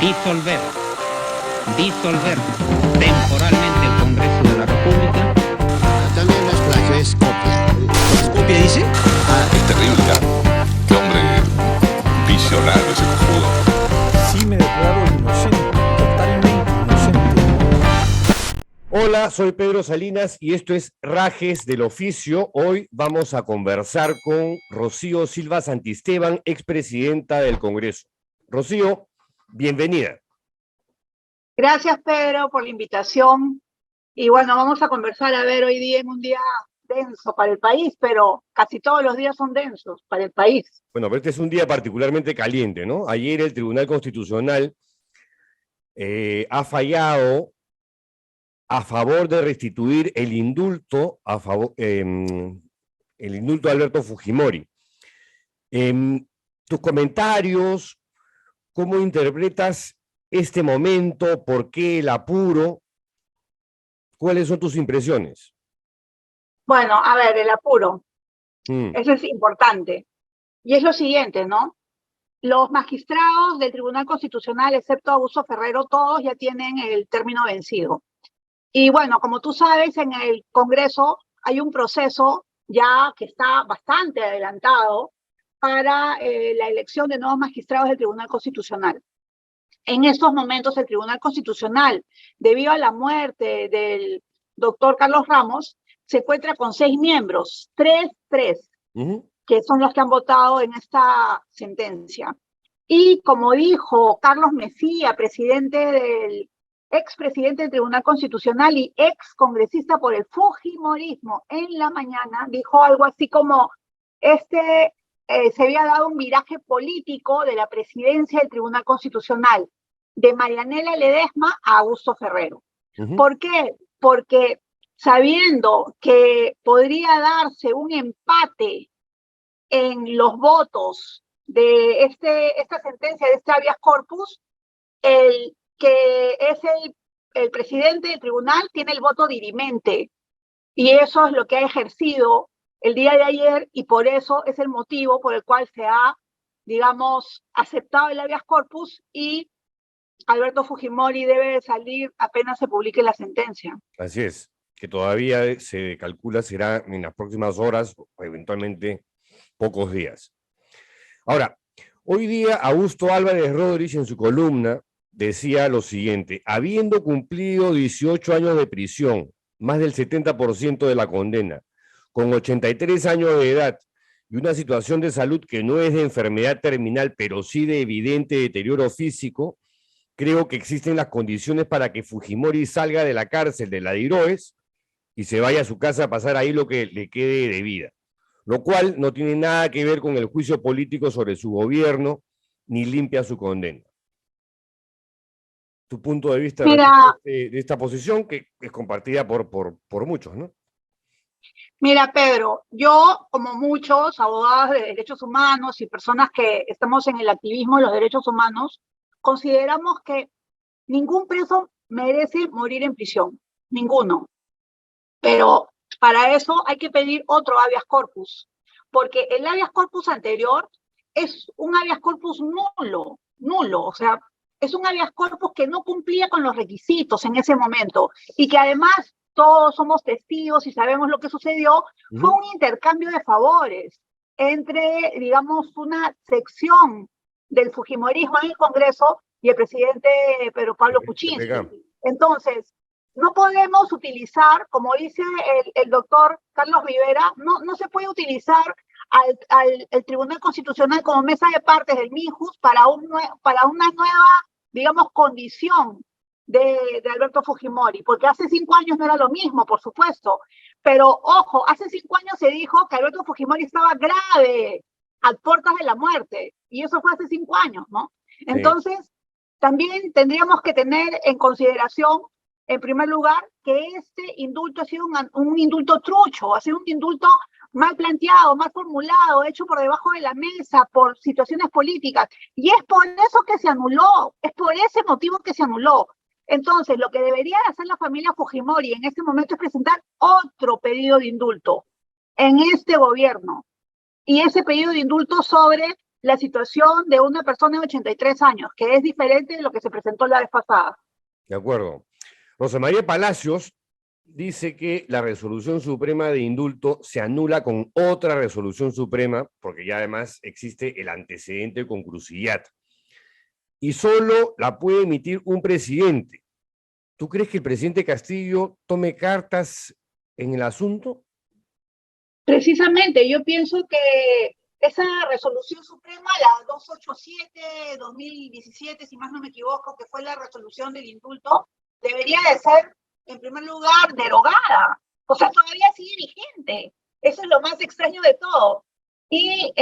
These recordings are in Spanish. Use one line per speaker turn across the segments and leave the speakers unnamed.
disolver, disolver temporalmente el Congreso de la República.
También no es plagio, es copia.
¿Es copia, dice?
Es terrible, ¿ah? Qué hombre visionario ese cojudo.
Sí me declaro inocente, totalmente inocente.
Hola, soy Pedro Salinas y esto es Rajes del Oficio. Hoy vamos a conversar con Rocío Silva Santisteban, expresidenta del Congreso. Rocío, bienvenida.
Gracias, Pedro, por la invitación. Y bueno, vamos a conversar, hoy día en un día denso para el país, pero casi todos los días son densos para el país.
Bueno, pero este es un día particularmente caliente, ¿no? Ayer el Tribunal Constitucional ha fallado a favor de restituir el indulto el indulto de Alberto Fujimori. Tus comentarios, ¿cómo interpretas este momento? ¿Por qué el apuro? ¿Cuáles son tus impresiones?
Bueno, a ver, el apuro. Eso es importante. Y es lo siguiente, ¿no? Los magistrados del Tribunal Constitucional, excepto Augusto Ferrero, todos ya tienen el término vencido. Y bueno, como tú sabes, en el Congreso hay un proceso ya que está bastante adelantado para la elección de nuevos magistrados del Tribunal Constitucional. En estos momentos el Tribunal Constitucional, debido a la muerte del doctor Carlos Ramos, se encuentra con 6 miembros, 3, que son los que han votado en esta sentencia. Y como dijo Carlos Mejía, expresidente del Tribunal Constitucional y ex congresista por el Fujimorismo, en la mañana dijo algo así como se había dado un viraje político de la presidencia del Tribunal Constitucional, de Marianela Ledesma a Augusto Ferrero. ¿Por qué? Porque sabiendo que podría darse un empate en los votos de esta sentencia, de este habeas corpus, el que es el presidente del tribunal tiene el voto dirimente, y eso es lo que ha ejercido el día de ayer, y por eso es el motivo por el cual se ha, digamos, aceptado el habeas corpus, y Alberto Fujimori debe salir apenas se publique la sentencia.
Así es, que todavía se calcula será en las próximas horas o eventualmente pocos días. Ahora, hoy día Augusto Álvarez Rodríguez en su columna decía lo siguiente: habiendo cumplido 18 años de prisión, más del 70% de la condena, con 83 años de edad y una situación de salud que no es de enfermedad terminal, pero sí de evidente deterioro físico, creo que existen las condiciones para que Fujimori salga de la cárcel de la DIROES y se vaya a su casa a pasar ahí lo que le quede de vida, lo cual no tiene nada que ver con el juicio político sobre su gobierno, ni limpia su condena. Tu punto de vista de esta posición, que es compartida por muchos, ¿no?
Mira, Pedro, yo, como muchos abogados de derechos humanos y personas que estamos en el activismo de los derechos humanos, consideramos que ningún preso merece morir en prisión, ninguno. Pero para eso hay que pedir otro habeas corpus, porque el habeas corpus anterior es un habeas corpus nulo, o sea, es un habeas corpus que no cumplía con los requisitos en ese momento, y que además todos somos testigos y sabemos lo que sucedió. Fue un intercambio de favores entre, digamos, una sección del fujimorismo en el Congreso y el presidente Pedro Pablo Kuczynski. Entonces, no podemos utilizar, como dice el doctor Carlos Rivera, no se puede utilizar al Tribunal Constitucional como mesa de partes del MINJUS para una nueva, digamos, condición de Alberto Fujimori, porque hace 5 años no era lo mismo, por supuesto, pero ojo, hace 5 años se dijo que Alberto Fujimori estaba grave, a puertas de la muerte, y eso fue hace 5 años, ¿no? Entonces, también tendríamos que tener en consideración, en primer lugar, que este indulto ha sido un indulto trucho, ha sido un indulto mal planteado, mal formulado, hecho por debajo de la mesa, por situaciones políticas, y es por eso que se anuló, es por ese motivo que se anuló. Entonces, lo que debería hacer la familia Fujimori en este momento es presentar otro pedido de indulto en este gobierno, y ese pedido de indulto sobre la situación de una persona de 83 años, que es diferente de lo que se presentó la vez pasada.
De acuerdo. Rosa María Palacios dice que la resolución suprema de indulto se anula con otra resolución suprema, porque ya además existe el antecedente con Crucillat, y solo la puede emitir un presidente. ¿Tú crees que el presidente Castillo tome cartas en el asunto?
Precisamente, yo pienso que esa resolución suprema, la 287-2017, si más no me equivoco, que fue la resolución del indulto, debería de ser, en primer lugar, derogada. O sea, todavía sigue vigente. Eso es lo más extraño de todo. Y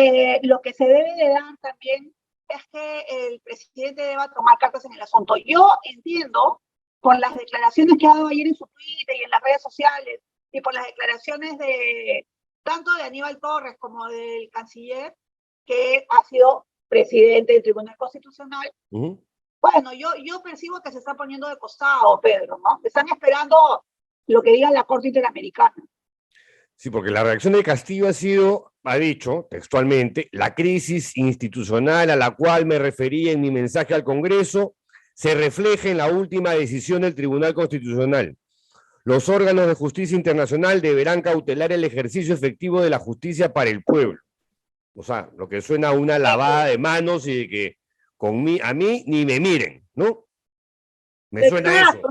lo que se debe de dar también es que el presidente deba tomar cartas en el asunto. Yo entiendo, por las declaraciones que ha dado ayer en su Twitter y en las redes sociales, y por las declaraciones de tanto de Aníbal Torres como del canciller, que ha sido presidente del Tribunal Constitucional. Bueno, yo percibo que se está poniendo de costado, Pedro, ¿no? Están esperando lo que diga la Corte Interamericana.
Sí, porque la reacción de Castillo ha dicho textualmente, la crisis institucional a la cual me referí en mi mensaje al Congreso se refleja en la última decisión del Tribunal Constitucional. Los órganos de justicia internacional deberán cautelar el ejercicio efectivo de la justicia para el pueblo. O sea, lo que suena a una lavada de manos y de que a mí ni me miren, ¿no? Me suena eso.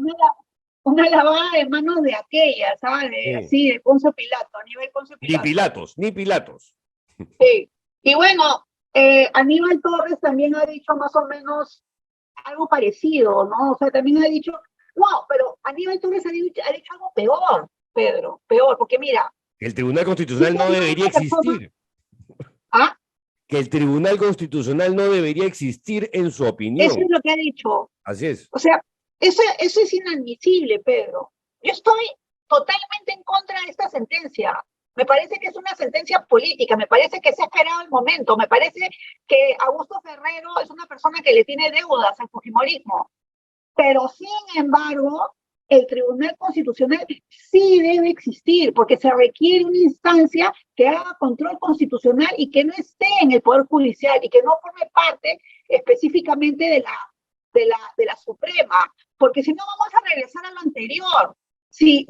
Una lavada de manos de aquella, ¿sabes? Así, de Poncio Pilato, a nivel Poncio Pilato.
Ni Pilatos.
Sí. Y bueno, Aníbal Torres también ha dicho más o menos algo parecido, ¿no? O sea, también ha dicho, no, pero Aníbal Torres ha dicho algo peor, Pedro, peor, porque mira.
El Tribunal Constitucional no debería existir.
¿Ah?
Que el Tribunal Constitucional no debería existir en su opinión.
Eso es lo que ha dicho.
Así es.
O sea, eso es inadmisible, Pedro. Yo estoy totalmente en contra de esta sentencia. Me parece que es una sentencia política, me parece que se ha esperado el momento, me parece que Augusto Ferrero es una persona que le tiene deudas al fujimorismo. Pero, sin embargo, el Tribunal Constitucional sí debe existir, porque se requiere una instancia que haga control constitucional y que no esté en el Poder Judicial y que no forme parte específicamente de la Suprema, porque si no vamos a regresar a lo anterior. Si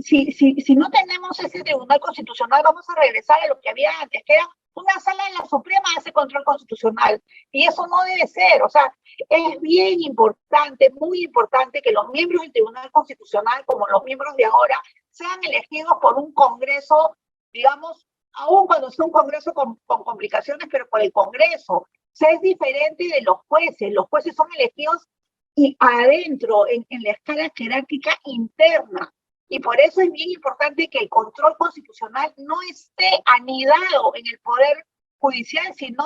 no tenemos ese Tribunal Constitucional, vamos a regresar a lo que había antes, que era una sala de la Suprema hace control constitucional, y eso no debe ser. O sea, es bien importante, muy importante, que los miembros del Tribunal Constitucional, como los miembros de ahora, sean elegidos por un Congreso, digamos, aún cuando sea un Congreso con complicaciones, pero por el Congreso. O sea, es diferente de los jueces son elegidos y adentro, en la escala jerárquica interna. Y por eso es bien importante que el control constitucional no esté anidado en el Poder Judicial, sino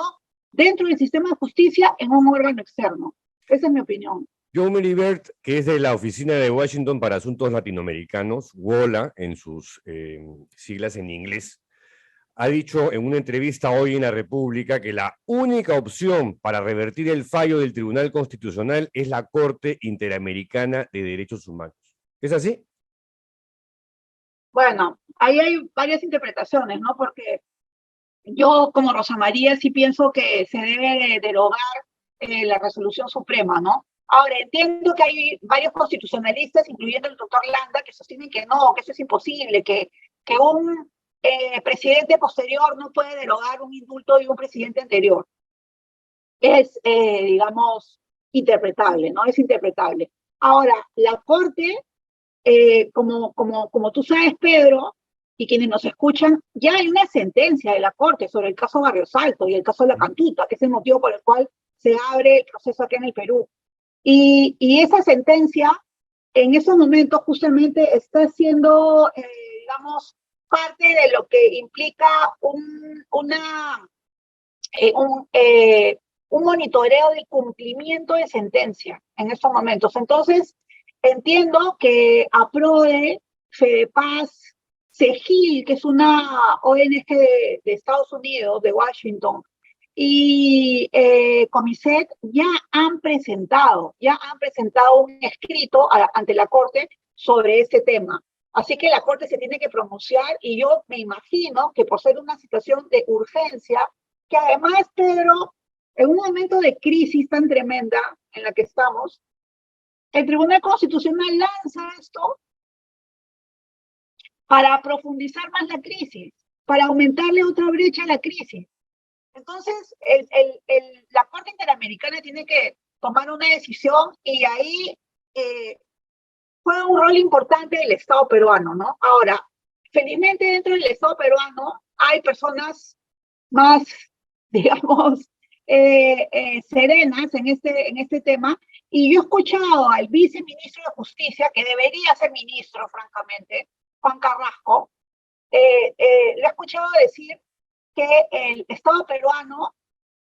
dentro del sistema de justicia en un órgano externo. Esa es mi opinión.
Joe Milibert, que es de la Oficina de Washington para Asuntos Latinoamericanos, WOLA, en sus siglas en inglés, ha dicho en una entrevista hoy en La República que la única opción para revertir el fallo del Tribunal Constitucional es la Corte Interamericana de Derechos Humanos. ¿Es así?
Bueno, ahí hay varias interpretaciones, ¿no? Porque yo, como Rosa María, sí pienso que se debe derogar la resolución suprema, ¿no? Ahora, entiendo que hay varios constitucionalistas, incluyendo el doctor Landa, que sostienen que no, que eso es imposible, que un presidente posterior no puede derogar un indulto de un presidente anterior. Es, digamos, interpretable, ¿no? Es interpretable. Ahora, la Corte, como tú sabes, Pedro, y quienes nos escuchan, ya hay una sentencia de la Corte sobre el caso Barrios Alto y el caso de la Cantuta, que es el motivo por el cual se abre el proceso aquí en el Perú. Y esa sentencia, en esos momentos, justamente está siendo, digamos, parte de lo que implica un monitoreo del cumplimiento de sentencia en estos momentos. Entonces, entiendo que APRODE, FEDEPAS, CEGIL, que es una ONG de Estados Unidos, de Washington, y COMISET ya han presentado un escrito ante la Corte sobre este tema. Así que la Corte se tiene que pronunciar, y yo me imagino que por ser una situación de urgencia, que además, Pedro, en un momento de crisis tan tremenda en la que estamos, el Tribunal Constitucional lanza esto para profundizar más la crisis, para aumentarle otra brecha a la crisis. Entonces, la Corte Interamericana tiene que tomar una decisión y ahí juega un rol importante el Estado peruano, ¿no? Ahora, felizmente dentro del Estado peruano hay personas más, digamos, serenas en este tema, y yo he escuchado al viceministro de Justicia, que debería ser ministro, francamente, Juan Carrasco, lo he escuchado decir que el Estado peruano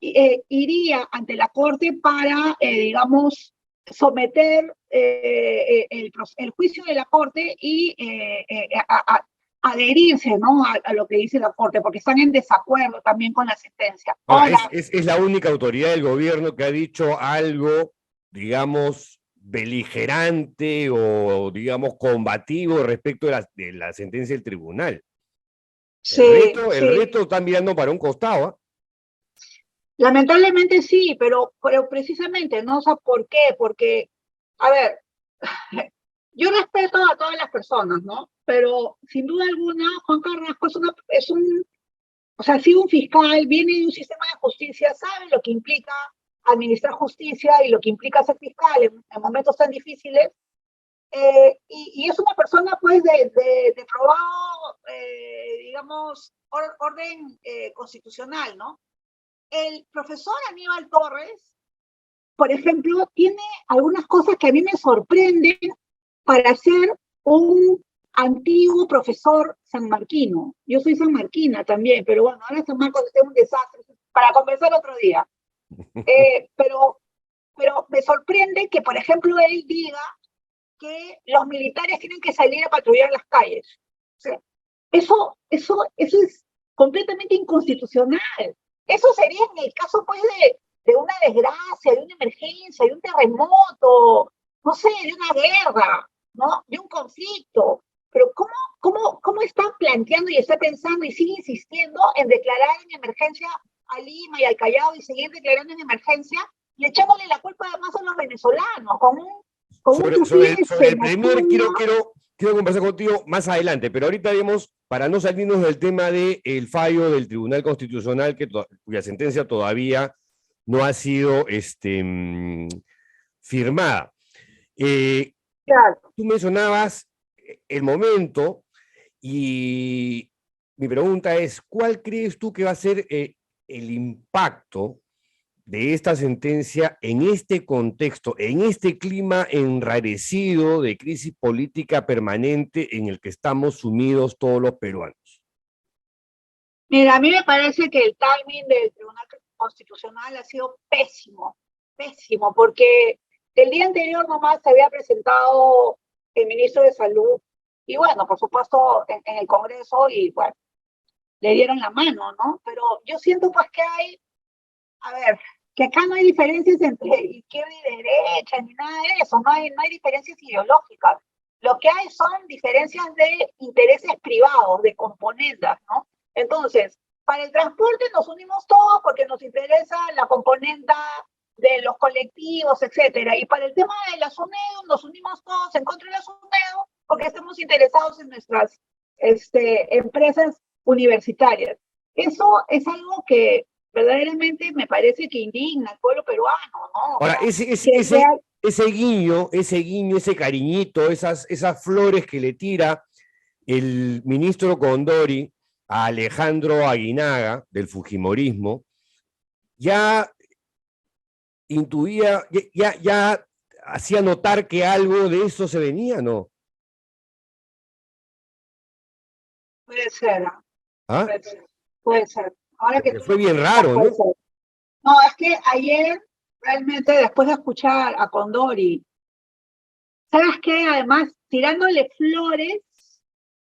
iría ante la Corte para, digamos, someter el juicio de la Corte y adherirse, ¿no? a lo que dice la Corte, porque están en desacuerdo también con la sentencia.
Ahora, es la única autoridad del gobierno que ha dicho algo, digamos, beligerante o, digamos, combativo respecto de la sentencia del tribunal.
Sí,
el resto están mirando para un costado, ¿eh?
Lamentablemente sí, pero precisamente, ¿no? O sea, ¿por qué? Porque, a ver, yo respeto a todas las personas, ¿no? Pero sin duda alguna, Juan Carrasco o sea, ha sido un fiscal, viene de un sistema de justicia, sabe lo que implica administrar justicia y lo que implica ser fiscal en momentos tan difíciles. Y es una persona, pues, de probado, digamos, orden constitucional, ¿no? El profesor Aníbal Torres, por ejemplo, tiene algunas cosas que a mí me sorprenden para ser un antiguo profesor sanmarquino. Yo soy sanmarquina también, pero bueno, ahora San Marcos es un desastre, para conversar otro día. Pero me sorprende que, por ejemplo, él diga que los militares tienen que salir a patrullar las calles. O sea, eso es completamente inconstitucional. Eso sería en el caso, pues, de una desgracia, de una emergencia, de un terremoto, no sé, de una guerra, ¿no? De un conflicto. Pero ¿cómo está planteando y está pensando y sigue insistiendo en declarar en emergencia a Lima y al Callao y seguir declarando en emergencia y echándole la culpa además a los venezolanos
sobre el primer quiero conversar contigo más adelante, pero ahorita vemos, para no salirnos del tema del fallo del Tribunal Constitucional, cuya sentencia todavía no ha sido firmada.
Claro.
Tú mencionabas el momento y mi pregunta es, ¿cuál crees tú que va a ser el impacto de esta sentencia en este contexto, en este clima enrarecido de crisis política permanente en el que estamos sumidos todos los peruanos?
Mira, a mí me parece que el timing del Tribunal Constitucional ha sido pésimo, pésimo, porque el día anterior nomás se había presentado el ministro de Salud y bueno, por supuesto en el Congreso y bueno, le dieron la mano, ¿no? Pero yo siento pues que que acá no hay diferencias entre izquierda y derecha, ni nada de eso, no hay diferencias ideológicas. Lo que hay son diferencias de intereses privados, de componendas, ¿no? Entonces, para el transporte nos unimos todos porque nos interesa la componenda de los colectivos, etcétera. Y para el tema de la SUNEDU nos unimos todos en contra de la SUNEDU porque estamos interesados en nuestras empresas universitarias. Eso es algo que verdaderamente me parece que indigna al pueblo peruano, ¿no?
Ahora, ese guiño, ese cariñito, esas flores que le tira el ministro Condori a Alejandro Aguinaga del Fujimorismo, ya intuía, ya hacía notar que algo de eso se venía, ¿no?
Puede ser,
¿Ah?
puede ser. Ahora que
fue bien raro, ¿no?
No, es que ayer, realmente, después de escuchar a Condori, ¿sabes qué? Además, tirándole flores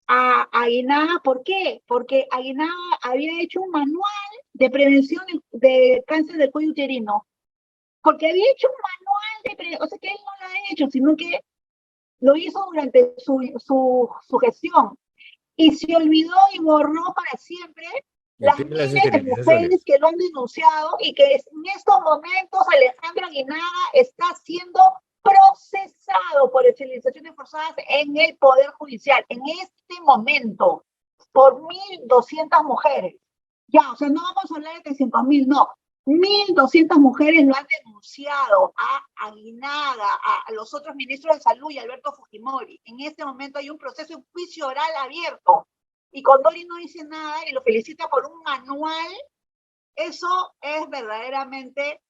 a Aguinaga, ¿por qué? Porque Aguinaga había hecho un manual de prevención de cáncer del cuello uterino. Porque había hecho un manual de prevención, o sea que él no lo ha hecho, sino que lo hizo durante su gestión. Y se olvidó y borró para siempre las
tema de las
miles de
esterilizaciones.
mujeres que lo han denunciado y que en estos momentos Alejandro Aguinaga está siendo procesado por esterilizaciones forzadas en el Poder Judicial, en este momento, por 1.200 mujeres. Ya, o sea, no vamos a hablar de 300.000, no. 1.200 mujeres lo han denunciado a Aguinaga, a los otros ministros de Salud y a Alberto Fujimori. En este momento hay un proceso de juicio oral abierto. Y Condori no dice nada y lo felicita por un manual. Eso es verdaderamente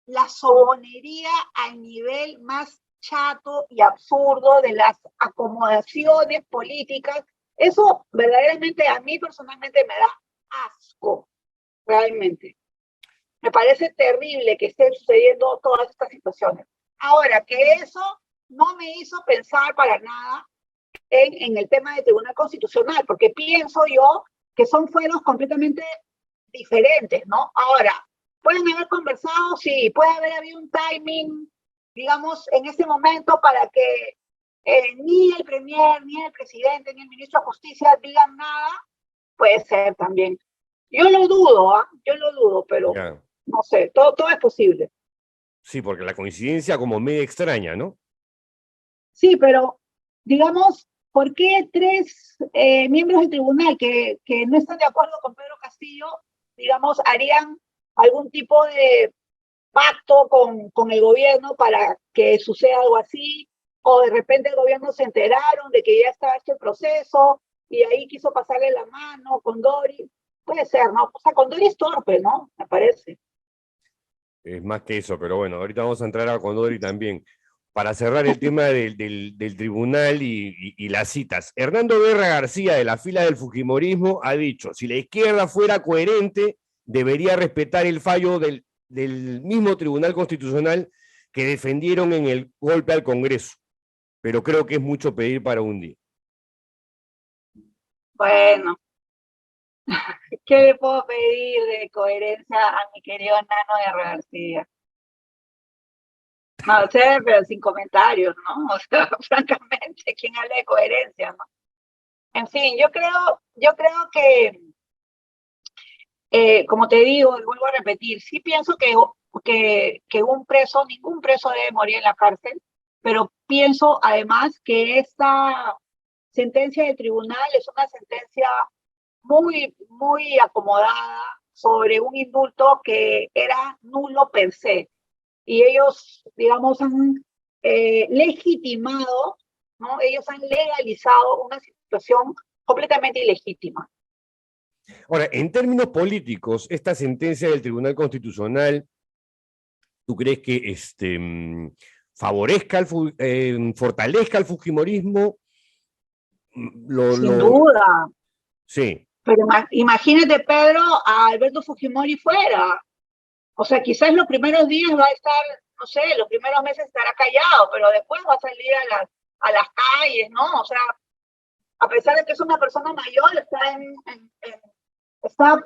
la sobonería al nivel más chato y absurdo de las acomodaciones políticas. Eso verdaderamente a mí personalmente me da asco, realmente. Me parece terrible que estén sucediendo todas estas situaciones. Ahora, que eso no me hizo pensar para nada en el tema del Tribunal Constitucional, porque pienso yo que son fueros completamente diferentes, ¿no? Ahora, ¿pueden haber conversado? Sí, puede haber habido un timing, digamos, en ese momento para que ni el premier, ni el presidente, ni el ministro de Justicia digan nada. Puede ser también. Yo lo dudo, ¿ah? Yo lo dudo, pero
Ya.
no sé, todo es posible.
Sí, porque la coincidencia como media extraña, ¿no?
Sí, pero digamos, ¿por qué tres miembros del tribunal que no están de acuerdo con Pedro Castillo, digamos, harían algún tipo de pacto con el gobierno para que suceda algo así? O de repente el gobierno se enteraron de que ya estaba este proceso y ahí quiso pasarle la mano con Condori. Puede ser, ¿no? O sea, Condori es torpe, ¿no? Me parece.
Es más que eso, pero bueno, ahorita vamos a entrar a Condori también. Para cerrar el tema del tribunal y las citas, Hernando Guerra García, de la fila del fujimorismo, ha dicho, si la izquierda fuera coherente, debería respetar el fallo del mismo Tribunal Constitucional que defendieron en el golpe al Congreso. Pero creo que es mucho pedir para un día.
Bueno, ¿qué le puedo pedir de coherencia a mi querido Nano Guerra García? No sé, pero sin comentarios, ¿no? O sea, francamente, ¿quién habla de coherencia, no? En fin, yo creo que, como te digo, y vuelvo a repetir, sí pienso que un preso, ningún preso debe morir en la cárcel, pero pienso además que esta sentencia del tribunal es una sentencia muy, muy acomodada sobre un indulto que era nulo per se. Y ellos, digamos, han legitimado, ¿no? Ellos han legalizado una situación completamente ilegítima.
Ahora, en términos políticos, esta sentencia del Tribunal Constitucional, ¿tú crees que favorezca, fortalezca al fujimorismo?
Sin duda.
Sí.
Pero imagínate, Pedro, a Alberto Fujimori fuera. O sea, quizás los primeros días va a estar, no sé, los primeros meses estará callado, pero después va a salir a las calles, ¿no? O sea, a pesar de que es una persona mayor,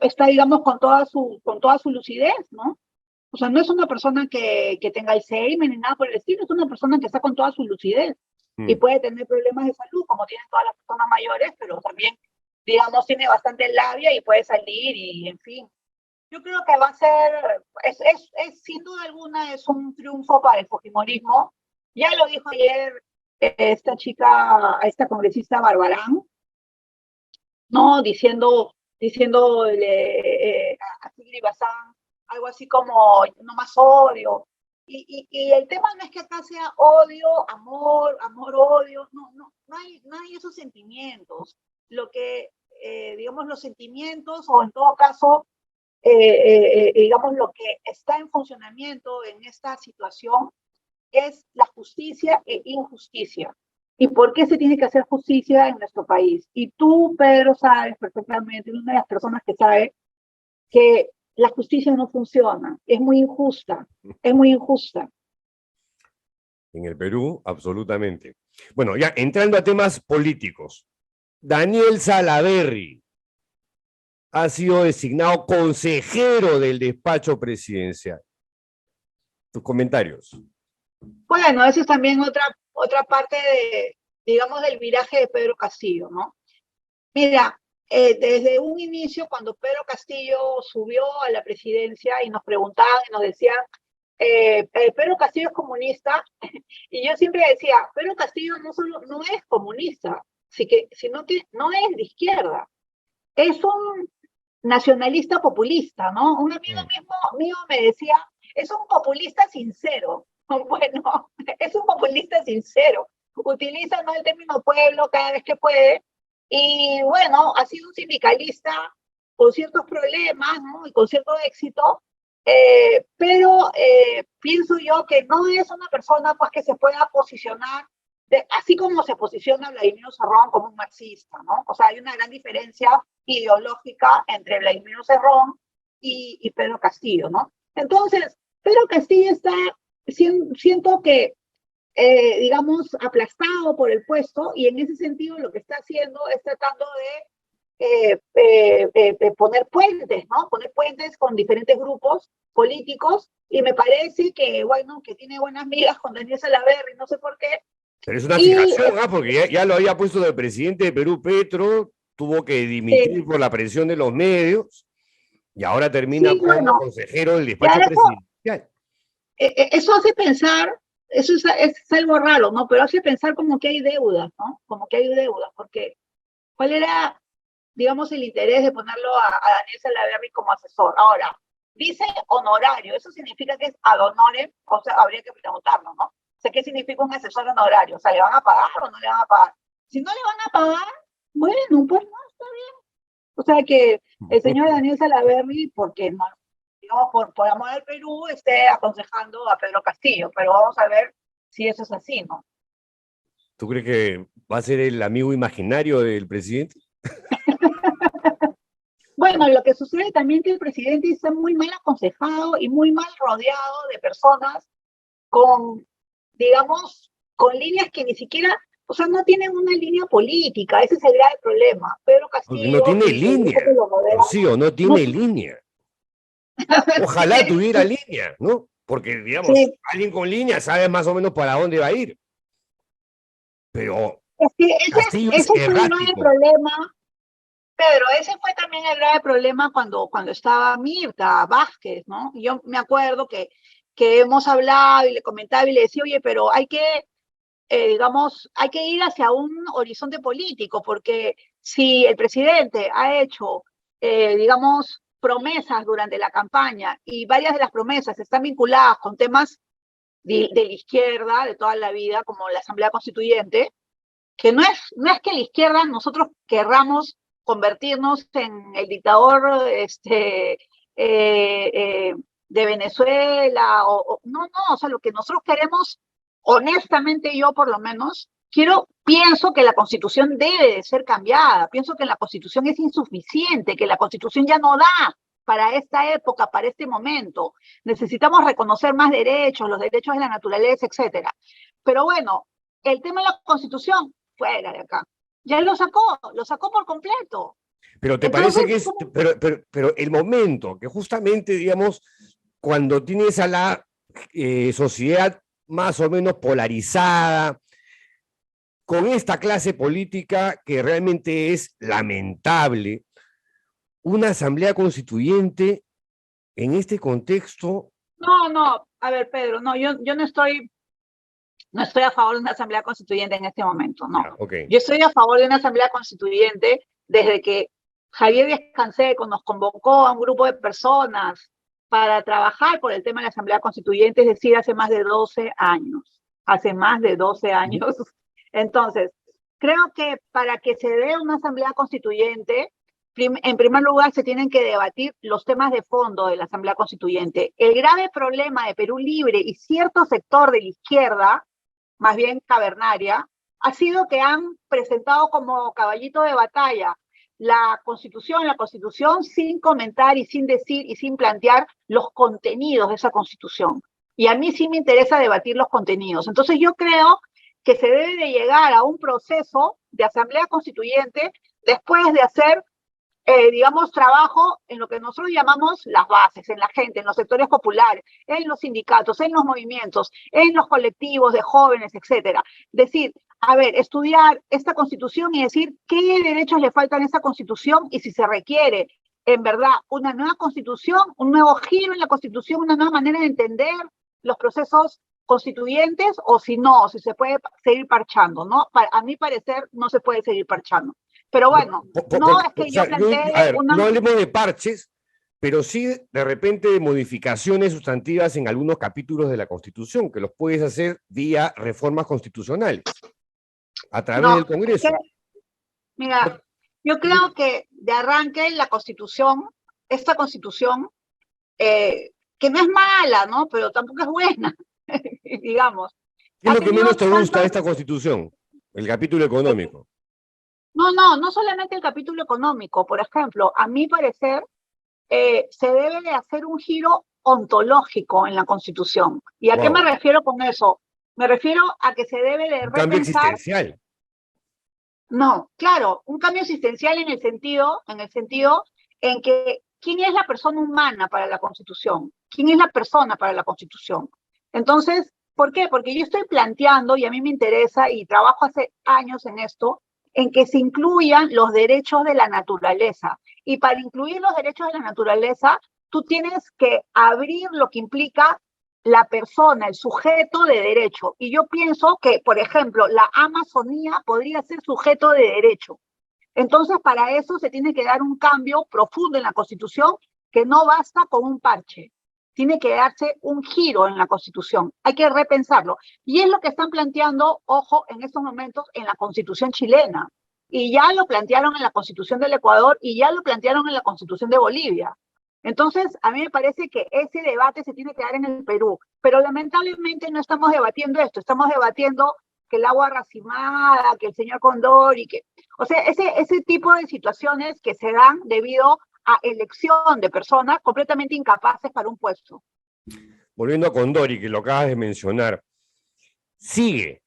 está digamos, con toda su lucidez, ¿no? O sea, no es una persona que tenga Alzheimer ni nada por el estilo, es una persona que está con toda su lucidez y puede tener problemas de salud, como tienen todas las personas mayores, pero también, digamos, tiene bastante labia y puede salir y, en fin. Yo creo que va a ser, sin duda alguna, es un triunfo para el fujimorismo. Ya lo dijo ayer esta congresista Barbarán, ¿no? Diciéndole a Sigrid Bazán algo así como no más odio. Y el tema no es que acá sea odio, amor, odio, no hay esos sentimientos. Lo que, digamos, los sentimientos, o en todo caso, digamos, lo que está en funcionamiento en esta situación es la justicia e injusticia. ¿Y por qué se tiene que hacer justicia en nuestro país? Y tú, Pedro, sabes perfectamente, una de las personas que sabe que la justicia no funciona, es muy injusta, es muy injusta.
En el Perú, absolutamente. Bueno, ya entrando a temas políticos, Daniel Salaverry ha sido designado consejero del despacho presidencial. Tus comentarios.
Bueno, eso es también otra parte de, digamos, del viraje de Pedro Castillo, ¿no? Mira, desde un inicio, cuando Pedro Castillo subió a la presidencia y nos preguntaban y nos decían, Pedro Castillo es comunista, y yo siempre decía, Pedro Castillo no es comunista, sino que no es de izquierda, es un nacionalista populista, ¿no? Un amigo mío me decía, es un populista sincero. Bueno, es un populista sincero. Utiliza, ¿no?, el término pueblo cada vez que puede. Y bueno, ha sido un sindicalista con ciertos problemas, ¿no?, y con cierto éxito, pero pienso yo que no es una persona, pues, que se pueda posicionar así como se posiciona Vladimir Cerrón como un marxista, ¿no? O sea, hay una gran diferencia ideológica entre Vladimir Cerrón y Pedro Castillo, ¿no? Entonces, Pedro Castillo está, siento que, digamos, aplastado por el puesto, y en ese sentido lo que está haciendo es tratando de poner puentes, ¿no? Poner puentes con diferentes grupos políticos, y me parece que, bueno, que tiene buenas migas con Daniel Salaverry, no sé por qué.
Pero es una fijación, porque ya lo había puesto de presidente de Perú Petro, tuvo que dimitir por la presión de los medios, y ahora termina como consejero del despacho presidencial.
Eso hace pensar, eso es algo raro, ¿no? Pero hace pensar como que hay deudas, ¿no? Como que hay deudas, porque ¿cuál era, digamos, el interés de ponerlo a Daniel Salaverry como asesor? Ahora, dice honorario, eso significa que es ad honorem, o sea, habría que preguntarlo, ¿no? O sea, ¿qué significa un asesor honorario? O sea, ¿le van a pagar o no le van a pagar? Si no le van a pagar, bueno, pues no, está bien. O sea, que el señor Daniel Salaverry, porque no, digamos, por amor al Perú, esté aconsejando a Pedro Castillo, pero vamos a ver si eso es así, ¿no?
¿Tú crees que va a ser el amigo imaginario del presidente?
Bueno, lo que sucede también es que el presidente está muy mal aconsejado y muy mal rodeado de personas con, digamos, con líneas que ni siquiera, o sea, no tienen una línea política. Ese es el grave problema. Pedro Castillo...
Porque no tiene línea, Rocío, no tiene línea. Ojalá tuviera línea, ¿no? Porque, digamos, alguien con línea sabe más o menos para dónde va a ir. Pero
es que ese fue el grave problema, Pedro, ese fue también el grave problema cuando estaba Mirta Vázquez, ¿no? Yo me acuerdo que hemos hablado y le comentaba y le decía, oye, pero hay que, digamos, hay que ir hacia un horizonte político, porque si el presidente ha hecho, digamos, promesas durante la campaña, y varias de las promesas están vinculadas con temas de la izquierda de toda la vida, como la Asamblea Constituyente, que no es que la izquierda nosotros querramos convertirnos en el dictador de Venezuela, no, o sea, lo que nosotros queremos, honestamente yo por lo menos, pienso que la Constitución debe de ser cambiada, pienso que la Constitución es insuficiente, que la Constitución ya no da para esta época, para este momento. Necesitamos reconocer más derechos, los derechos de la naturaleza, etcétera. Pero bueno, el tema de la Constitución, fuera de acá. Ya lo sacó por completo.
Pero ¿te parece que es, pero el momento que justamente, digamos, cuando tienes a la sociedad más o menos polarizada, con esta clase política que realmente es lamentable, una asamblea constituyente en este contexto?
No, a ver, Pedro, no, yo no estoy a favor de una asamblea constituyente en este momento, no.
Okay.
Yo estoy a favor de una asamblea constituyente desde que Javier Díaz-Canseco nos convocó a un grupo de personas para trabajar por el tema de la asamblea constituyente, es decir, hace más de 12 años. Hace más de 12 años. Entonces, creo que para que se dé una asamblea constituyente, en primer lugar se tienen que debatir los temas de fondo de la asamblea constituyente. El grave problema de Perú Libre y cierto sector de la izquierda, más bien cavernaria, ha sido que han presentado como caballito de batalla la Constitución sin comentar y sin decir y sin plantear los contenidos de esa Constitución. Y a mí sí me interesa debatir los contenidos. Entonces yo creo que se debe de llegar a un proceso de asamblea constituyente después de hacer, digamos, trabajo en lo que nosotros llamamos las bases, en la gente, en los sectores populares, en los sindicatos, en los movimientos, en los colectivos de jóvenes, etcétera. Es decir, a ver, estudiar esta Constitución y decir qué derechos le faltan a esta Constitución y si se requiere, en verdad, una nueva Constitución, un nuevo giro en la Constitución, una nueva manera de entender los procesos constituyentes o si no, si se puede seguir parchando, ¿no? A mi parecer, no se puede seguir parchando. Pero bueno, no es que yo plantee
a ver,
una...
no hablemos de parches, pero sí de repente de modificaciones sustantivas en algunos capítulos de la Constitución, que los puedes hacer vía reformas constitucionales, a través
No,
del Congreso.
Mira, yo creo que de arranque la Constitución, esta Constitución, que no es mala, ¿no? Pero tampoco es buena, digamos.
¿Qué es lo
Ha
que menos te
tenido
gusta de
tantos-
esta Constitución? El capítulo económico.
No solamente el capítulo económico. Por ejemplo, a mi parecer, se debe de hacer un giro ontológico en la Constitución. ¿Y a qué me
Wow.
refiero con eso? Me refiero a que se debe de
Un cambio
repensar.
existencial.
No, claro, un cambio existencial en el sentido en que ¿quién es la persona humana para la Constitución? ¿Quién es la persona para la Constitución? Entonces, ¿por qué? Porque yo estoy planteando, y a mí me interesa, y trabajo hace años en esto, en que se incluyan los derechos de la naturaleza. Y para incluir los derechos de la naturaleza, tú tienes que abrir lo que implica la persona, el sujeto de derecho. Y yo pienso que, por ejemplo, la Amazonía podría ser sujeto de derecho. Entonces, para eso se tiene que dar un cambio profundo en la Constitución, que no basta con un parche. Tiene que darse un giro en la Constitución. Hay que repensarlo. Y es lo que están planteando, ojo, en estos momentos en la Constitución chilena. Y ya lo plantearon en la Constitución del Ecuador y ya lo plantearon en la Constitución de Bolivia. Entonces, a mí me parece que ese debate se tiene que dar en el Perú. Pero lamentablemente no estamos debatiendo esto. Estamos debatiendo que el agua racimada, que el señor Condori, que... O sea, ese tipo de situaciones que se dan debido a elección de personas completamente incapaces para un puesto.
Volviendo a Condori, que lo acabas de mencionar, sigue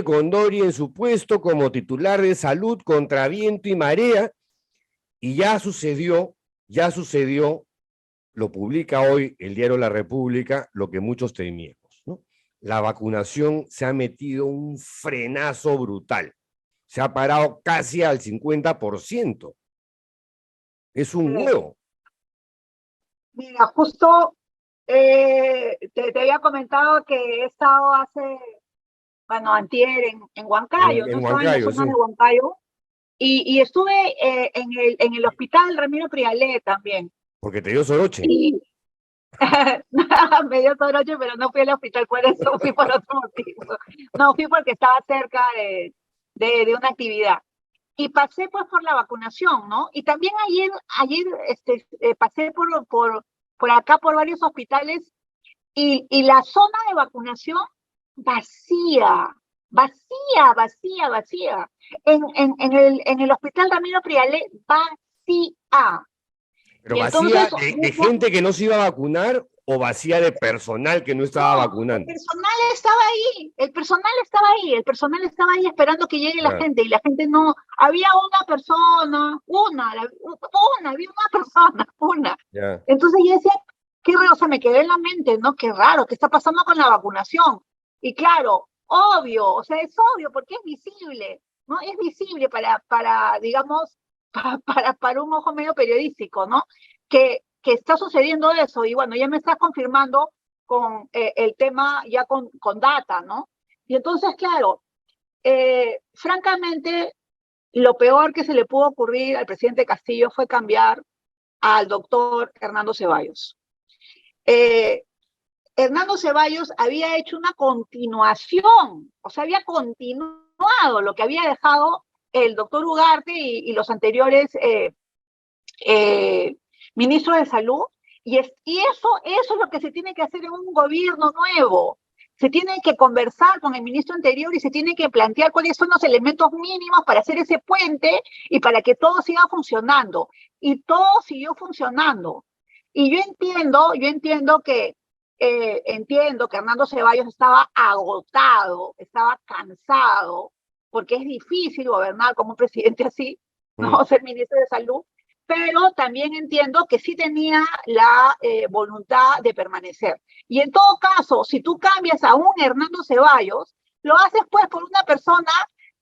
Condori en su puesto como titular de salud contra viento y marea, y ya sucedió, lo publica hoy el diario La República, lo que muchos temíamos, ¿no? La vacunación se ha metido un frenazo brutal, se ha parado casi al 50%. Es un huevo.
Mira, justo te había comentado que he estado antier en Huancayo,
En
¿no? Estaba en la
Huancayo,
zona
sí.
de Huancayo y estuve en el hospital Ramiro Prialé también.
Porque te dio soroche.
Y me dio soroche, pero no fui al hospital por eso, fui por otro motivo. No, fui porque estaba cerca de una actividad. Y pasé pues por la vacunación, ¿no? Y también ayer pasé por acá, por varios hospitales, y la zona de vacunación vacía. En el hospital Ramiro Prialé, vacía.
Pero
Y
vacía
entonces,
de gente que no se iba a vacunar o vacía de personal que no estaba vacunando.
El personal estaba ahí esperando que llegue la
Claro.
gente y la gente no, había una persona.
Ya.
Entonces yo decía, o sea, me quedé en la mente, ¿no? Qué raro, ¿qué está pasando con la vacunación? Y claro, obvio, o sea, es obvio porque es visible, ¿no? Es visible para digamos, para un ojo medio periodístico, ¿no? Que está sucediendo eso, y bueno, ya me estás confirmando con el tema ya con data, ¿no? Y entonces, claro, francamente, lo peor que se le pudo ocurrir al presidente Castillo fue cambiar al doctor Hernando Ceballos. Hernando Ceballos había hecho una continuación, o sea, había continuado lo que había dejado el doctor Ugarte y los anteriores ministros de salud, y eso es lo que se tiene que hacer en un gobierno nuevo. Se tiene que conversar con el ministro anterior y se tiene que plantear cuáles son los elementos mínimos para hacer ese puente y para que todo siga funcionando. Y todo siguió funcionando. Y yo entiendo que Hernando Ceballos estaba agotado, estaba cansado, porque es difícil gobernar como un presidente así, ¿no? Ser ministro de salud, pero también entiendo que sí tenía la voluntad de permanecer. Y en todo caso, si tú cambias a un Hernando Ceballos, lo haces pues por una persona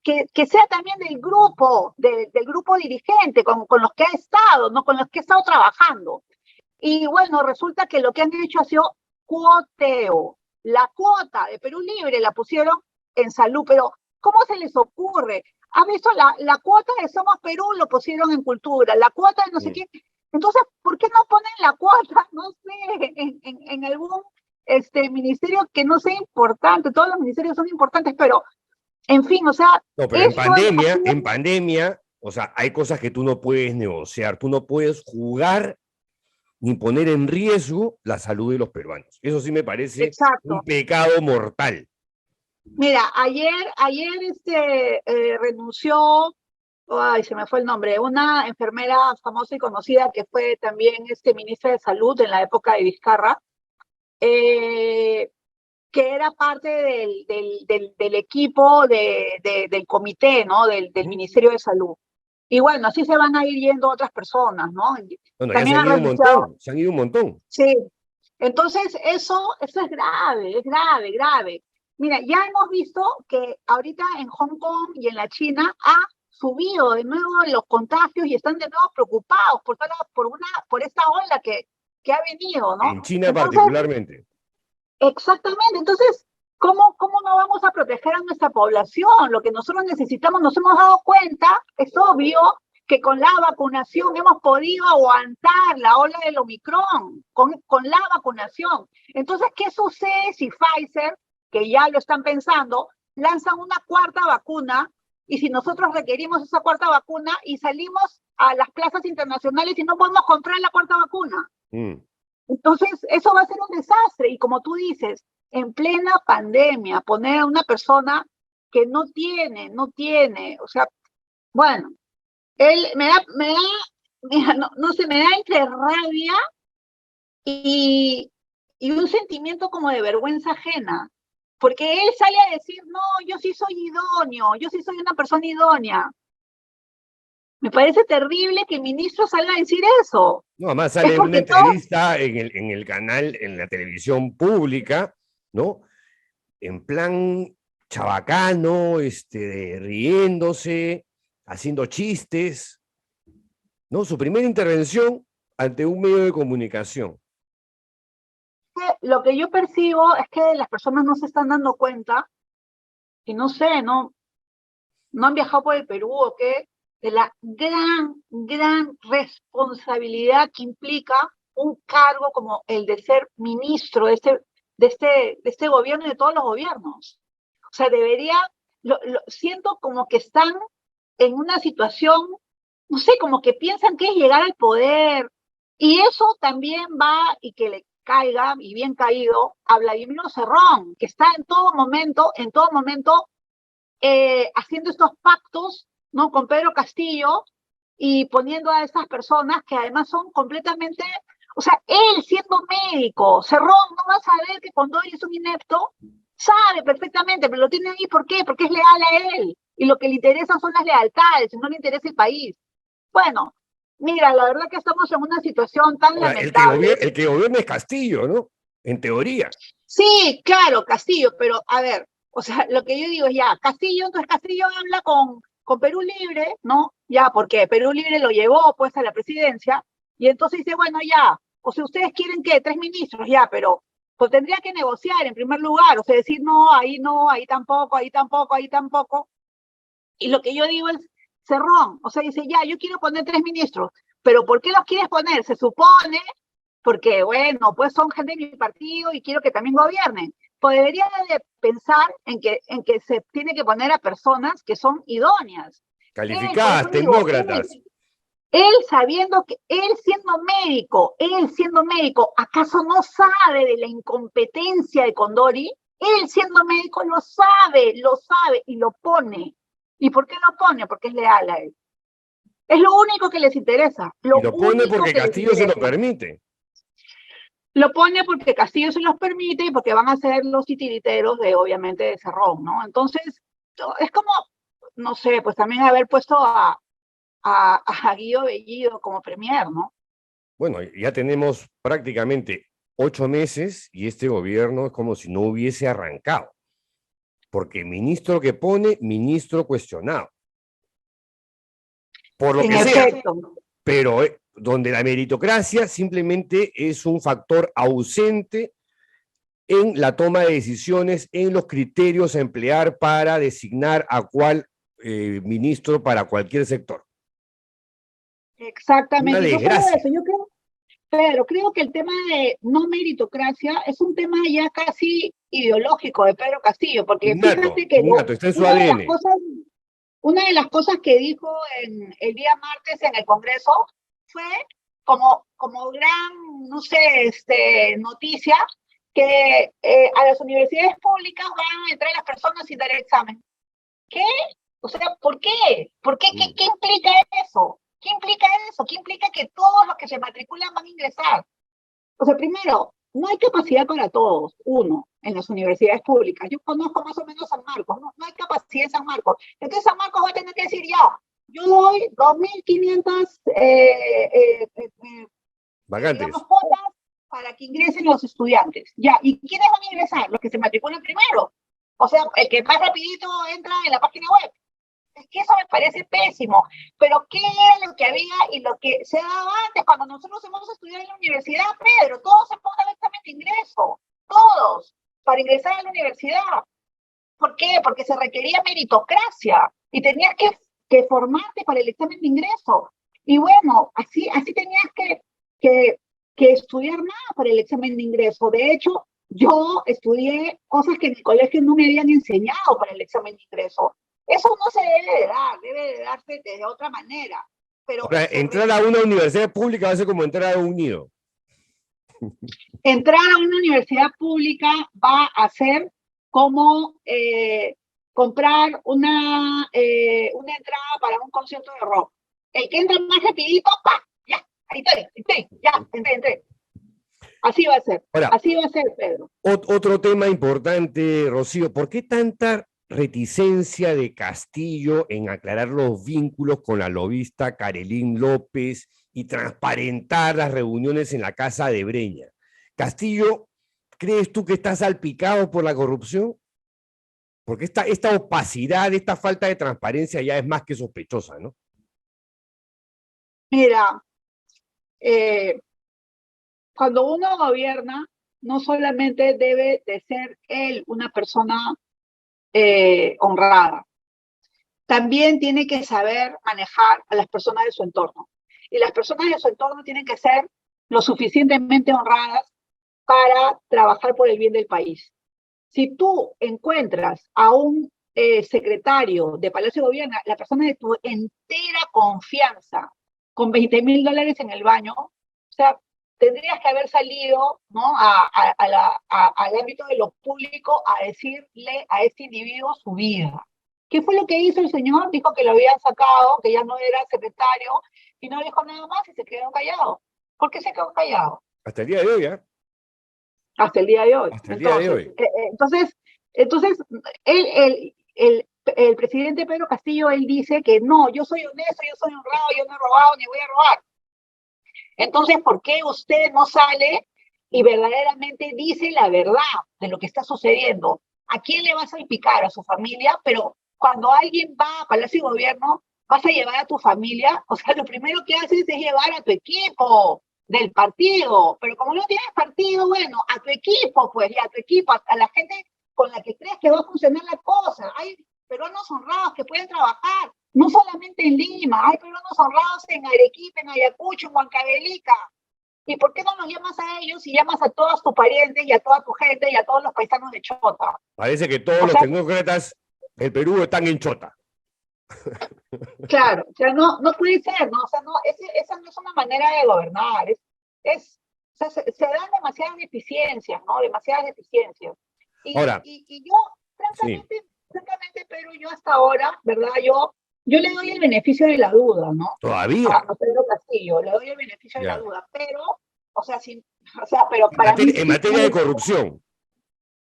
que sea también del grupo, del grupo dirigente, con los que ha estado, ¿no? Con los que ha estado trabajando. Y bueno, resulta que lo que han hecho ha sido cuoteo. La cuota de Perú Libre la pusieron en salud, pero ¿cómo se les ocurre? ¿Has visto la cuota de Somos Perú lo pusieron en cultura, la cuota de no sé qué? Entonces, ¿por qué no ponen la cuota, no sé, en algún ministerio que no sea importante? Todos los ministerios son importantes, pero, en fin, o sea...
No, pero en pandemia, o sea, hay cosas que tú no puedes negociar, tú no puedes jugar ni poner en riesgo la salud de los peruanos. Eso sí me parece un pecado mortal.
Mira, ayer renunció, ay, se me fue el nombre, una enfermera famosa y conocida que fue también ministra de Salud en la época de Vizcarra, que era parte del equipo del comité, ¿no? Del Ministerio de Salud. Y bueno, así se van a ir yendo otras personas, ¿no?
Bueno, ya se han ido un montón, se han ido un montón.
Sí, entonces eso es grave, es grave, grave. Mira, ya hemos visto que ahorita en Hong Kong y en la China ha subido de nuevo los contagios y están de nuevo preocupados por esta ola que ha venido, ¿no?
En China particularmente.
Exactamente, entonces, ¿cómo no vamos a proteger a nuestra población? Lo que nosotros necesitamos, nos hemos dado cuenta, es obvio, que con la vacunación hemos podido aguantar la ola del Omicron, con la vacunación. Entonces, ¿qué sucede si Pfizer, que ya lo están pensando, lanzan una cuarta vacuna, y si nosotros requerimos esa cuarta vacuna y salimos a las plazas internacionales y no podemos comprar la cuarta vacuna? Entonces, eso va a ser un desastre. Y como tú dices, en plena pandemia, poner a una persona que no tiene, o sea, bueno, él me da, no sé, me da entre rabia y un sentimiento como de vergüenza ajena. Porque él sale a decir, no, yo sí soy idóneo, yo sí soy una persona idónea. Me parece terrible que el ministro salga a decir eso.
No, además sale en una entrevista en el canal, en la televisión pública, ¿no? En plan chabacano, riéndose, haciendo chistes, ¿no? Su primera intervención ante un medio de comunicación.
Lo que yo percibo es que las personas no se están dando cuenta, y no sé, no han viajado por el Perú o qué, de la gran responsabilidad que implica un cargo como el de ser ministro de este gobierno y de todos los gobiernos. O sea, siento como que están en una situación, no sé, como que piensan que es llegar al poder, y eso también va, y que le caiga, y bien caído, a Vladimir Cerrón, que está en todo momento, haciendo estos pactos, ¿no? Con Pedro Castillo, y poniendo a esas personas que además son completamente, o sea, él siendo médico, Cerrón no va a saber que Condori es un inepto, sabe perfectamente, pero lo tiene ahí, ¿por qué? Porque es leal a él, y lo que le interesa son las lealtades, no le interesa el país. Bueno, mira, la verdad que estamos en una situación tan lamentable.
El que gobierna es Castillo, ¿no? En teoría.
Sí, claro, Castillo, pero a ver, o sea, lo que yo digo es ya, entonces Castillo habla con Perú Libre, ¿no? Ya, porque Perú Libre lo llevó pues a la presidencia, y entonces dice, bueno, ya, o sea, ustedes quieren que 3 ministros, ya, pero pues tendría que negociar en primer lugar, o sea, decir no, ahí tampoco, ahí tampoco, ahí tampoco. Y lo que yo digo es, Cerrón, o sea, dice, ya, yo quiero poner 3 ministros, pero ¿por qué los quieres poner? Se supone, porque, bueno, pues son gente de mi partido y quiero que también gobiernen. Pues debería de pensar en que se tiene que poner a personas que son idóneas.
Calificadas, tecnócratas.
Él sabiendo que, él siendo médico, ¿acaso no sabe de la incompetencia de Condori? Él siendo médico lo sabe y lo pone. ¿Y por qué lo pone? Porque es leal a él. Es lo único que les interesa.
Y lo pone porque Castillo se lo permite.
Lo pone porque Castillo se los permite y porque van a ser los titiriteros obviamente, de Cerrón, ¿no? Entonces, es como, no sé, pues también haber puesto a Guido Bellido como premier, ¿no?
Bueno, ya tenemos prácticamente 8 meses y este gobierno es como si no hubiese arrancado. porque ministro que pone, ministro cuestionado. Por lo
En
que sea,
efecto.
pero donde la meritocracia simplemente es un factor ausente en la toma de decisiones, en los criterios a emplear para designar a cuál ministro para cualquier sector. Una
Exactamente. Y no solo
desgracia.
eso, yo creo, pero creo que el tema de no meritocracia es un tema ya casi ideológico de Pedro Castillo, porque
Innato,
fíjate que
innato, está en su
una de las
ADN.
cosas, una de las cosas que dijo el día martes en el Congreso fue como gran, no sé, noticia, que a las universidades públicas van a entrar las personas sin dar examen. ¿Qué? O sea, ¿por qué? ¿Por qué? ¿Qué implica eso? ¿Qué implica eso? ¿Qué implica que todos los que se matriculan van a ingresar? O sea, primero, no hay capacidad para todos, uno, en las universidades públicas. Yo conozco más o menos San Marcos, no hay capacidad en San Marcos. Entonces San Marcos va a tener que decir ya, yo doy 2.500
Vacantes.
digamos, cuotas para que ingresen los estudiantes. Ya, ¿y quiénes van a ingresar? Los que se matriculan primero. O sea, el que más rapidito entra en la página web. Es que eso me parece pésimo. Pero ¿qué era lo que había y lo que se daba antes cuando nosotros hemos estudiado en la universidad, Pedro? Todos se ponen el examen de ingreso. Todos. Para ingresar a la universidad. ¿Por qué? Porque se requería meritocracia. Y tenías que formarte para el examen de ingreso. Y bueno, así tenías que estudiar más para el examen de ingreso. De hecho, yo estudié cosas que en el colegio no me habían enseñado para el examen de ingreso. Eso no se debe de dar, debe de darse de otra manera. Pero
Ahora, entrar a una universidad pública va a ser como entrar a un nido.
entrar a una universidad pública va a ser como comprar una entrada para un concierto de rock. El que entra más rapidito, ¡pa! Ya, ahí estoy, ya, entré. Así va a ser,
Ahora,
así va a ser, Pedro.
Otro tema importante, Rocío, ¿por qué tanta reticencia de Castillo en aclarar los vínculos con la lobista Carolyn López y transparentar las reuniones en la casa de Breña? Castillo, ¿crees tú que está salpicado por la corrupción? Porque esta opacidad, esta falta de transparencia ya es más que sospechosa, ¿no?
Mira, cuando uno gobierna, no solamente debe de ser él una persona honrada, también tiene que saber manejar a las personas de su entorno. Y las personas de su entorno tienen que ser lo suficientemente honradas para trabajar por el bien del país. Si tú encuentras a un secretario de Palacio de Gobierno, la persona de tu entera confianza, con $20.000 en el baño, o sea, tendrías que haber salido, ¿no?, al ámbito de lo público a decirle a este individuo su vida. ¿Qué fue lo que hizo el señor? Dijo que lo habían sacado, que ya no era secretario, y no dijo nada más y se quedó callado. ¿Por qué se quedó callado?
Hasta el día de hoy, ¿eh?
Hasta el día de hoy.
Hasta el día de hoy.
Entonces el presidente Pedro Castillo, él dice que no, yo soy honesto, yo soy honrado, yo no he robado ni voy a robar. Entonces, ¿por qué usted no sale y verdaderamente dice la verdad de lo que está sucediendo? ¿A quién le vas a salpicar? A su familia, pero cuando alguien va a Palacio de Gobierno, vas a llevar a tu familia, o sea, lo primero que haces es llevar a tu equipo del partido, pero como no tienes partido, bueno, a tu equipo, pues, y a tu equipo, a la gente con la que crees que va a funcionar la cosa. Hay peruanos honrados que pueden trabajar, no solamente en Lima, hay peruanos honrados en Arequipa, en Ayacucho, en Huancavelica. ¿Y por qué no los llamas a ellos y llamas a todos tus parientes y a toda tu gente y a todos los paisanos de Chota?
Parece que todos los tecnócratas del Perú están en Chota.
Claro, o sea, no puede ser, ¿no? O sea, no, esa no es una manera de gobernar. O sea, se dan demasiadas deficiencias, ¿no? Demasiadas deficiencias.
Ahora,
y yo, francamente, Pedro, yo hasta ahora, ¿verdad? Yo le doy el beneficio de la duda, ¿no?
Todavía.
A Pedro Castillo, le doy el beneficio de la duda, pero, pero para mí...
En materia de corrupción.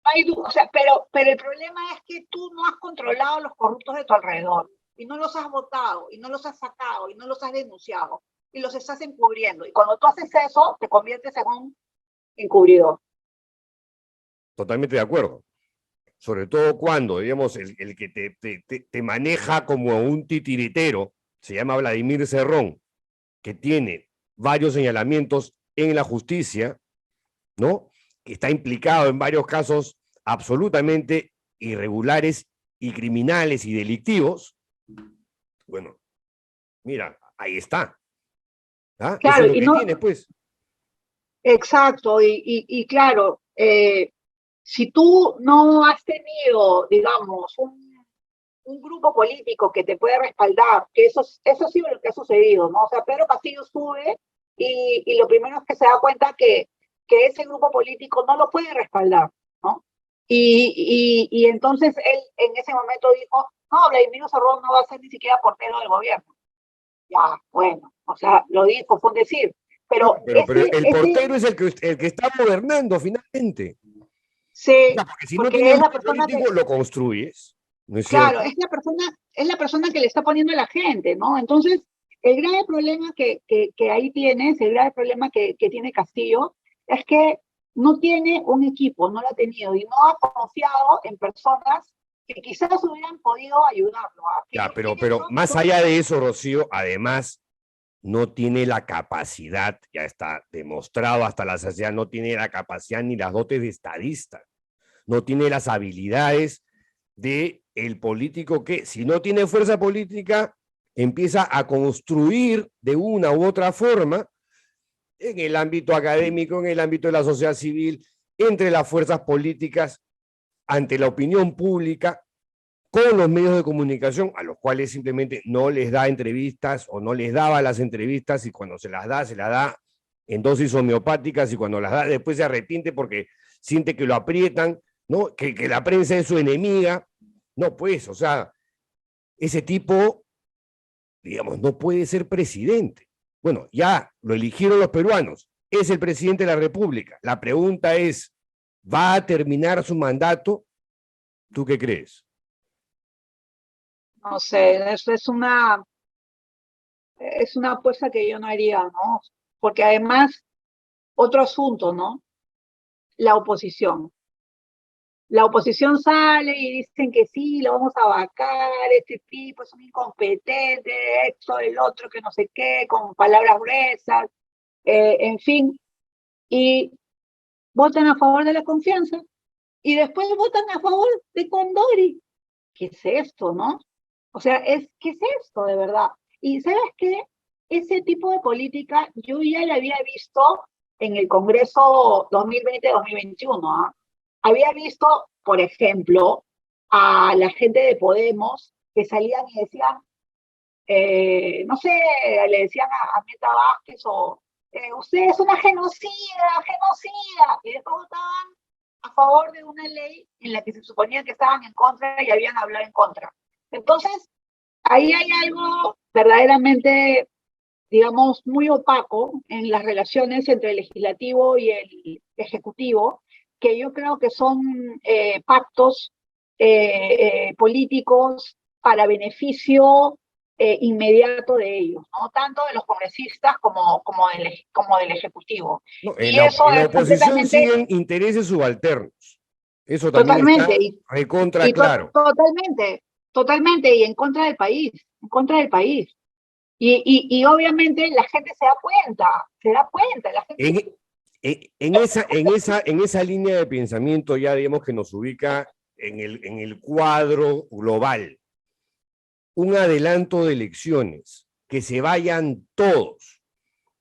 Hay duda, o sea, pero el problema es que tú no has controlado a los corruptos de tu alrededor, y no los has votado, y no los has sacado, y no los has denunciado, y los estás encubriendo. Y cuando tú haces eso, te conviertes en un encubridor.
Totalmente de acuerdo. sobre todo cuando, digamos, el que te maneja como un titiritero, se llama Vladimir Cerrón, que tiene varios señalamientos en la justicia, ¿no? Que está implicado en varios casos absolutamente irregulares y criminales y delictivos. Bueno, mira, ahí está. ¿Ah?
Claro,
Eso es lo
y
que
no,
tiene, pues.
exacto, y claro, si tú no has tenido, digamos, un grupo político que te puede respaldar, que eso ha sido lo que ha sucedido, ¿no? O sea, Pedro Castillo sube y lo primero es que se da cuenta que ese grupo político no lo puede respaldar, ¿no? Y entonces él en ese momento dijo, no, Vladimir Cerrón no va a ser ni siquiera portero del gobierno. Ya, bueno, o sea, lo dijo, fue un decir. Pero
Pero el portero es el que está gobernando finalmente. O
se,
sea, porque si no
porque
tienes
es la
grupo
persona que,
político, lo construyes, ¿no es
claro,
cierto?
es la persona que le está poniendo a la gente, ¿no? Entonces, el grave problema que ahí tienes, el grave problema que tiene Castillo, es que no tiene un equipo, no lo ha tenido, y no ha confiado en personas que quizás hubieran podido ayudarlo. ¿Ah? Que
Ya,
yo
pero
pienso que
más allá de eso, Rocío, además no tiene la capacidad, ya está demostrado hasta la saciedad, no tiene la capacidad ni las dotes de estadista, no tiene las habilidades de el político que, si no tiene fuerza política, empieza a construir de una u otra forma en el ámbito académico, en el ámbito de la sociedad civil, entre las fuerzas políticas, ante la opinión pública, con los medios de comunicación, a los cuales simplemente no les da entrevistas o no les daba las entrevistas, y cuando se las da en dosis homeopáticas, y cuando las da después se arrepiente porque siente que lo aprietan, ¿no? Que la prensa es su enemiga. No, pues, o sea, ese tipo, digamos, no puede ser presidente. Bueno, ya lo eligieron los peruanos, es el presidente de la República. La pregunta es, ¿va a terminar su mandato? ¿Tú qué crees?
no sé, eso es una apuesta que yo no haría, ¿no? Porque además, otro asunto, ¿no? La oposición. La oposición sale y dicen que sí, lo vamos a vacar, este tipo es un incompetente, esto, el otro, que no sé qué, con palabras gruesas, en fin, y votan a favor de la confianza y después votan a favor de Condori. ¿Qué es esto, no? O sea, ¿qué es esto de verdad? Y ¿sabes qué? Ese tipo de política yo ya la había visto en el Congreso 2020-2021. ¿Ah? Había visto, por ejemplo, a la gente de Podemos que salían y decían, no sé, le decían a Meta Vázquez o usted es una genocida, genocida, y después votaban a favor de una ley en la que se suponía que estaban en contra y habían hablado en contra. Entonces, ahí hay algo verdaderamente, digamos, muy opaco en las relaciones entre el legislativo y el ejecutivo, que yo creo que son pactos políticos para beneficio inmediato de ellos, ¿no? Tanto de los congresistas como del ejecutivo.
No,
Y eso
en la
es
oposición
completamente,
siguen intereses subalternos. Eso también
totalmente,
está recontra claro.
totalmente, totalmente, y en contra del país. Y obviamente la gente se da cuenta, la gente...
En esa línea de pensamiento ya digamos que nos ubica en el cuadro global. Un adelanto de elecciones, que se vayan todos,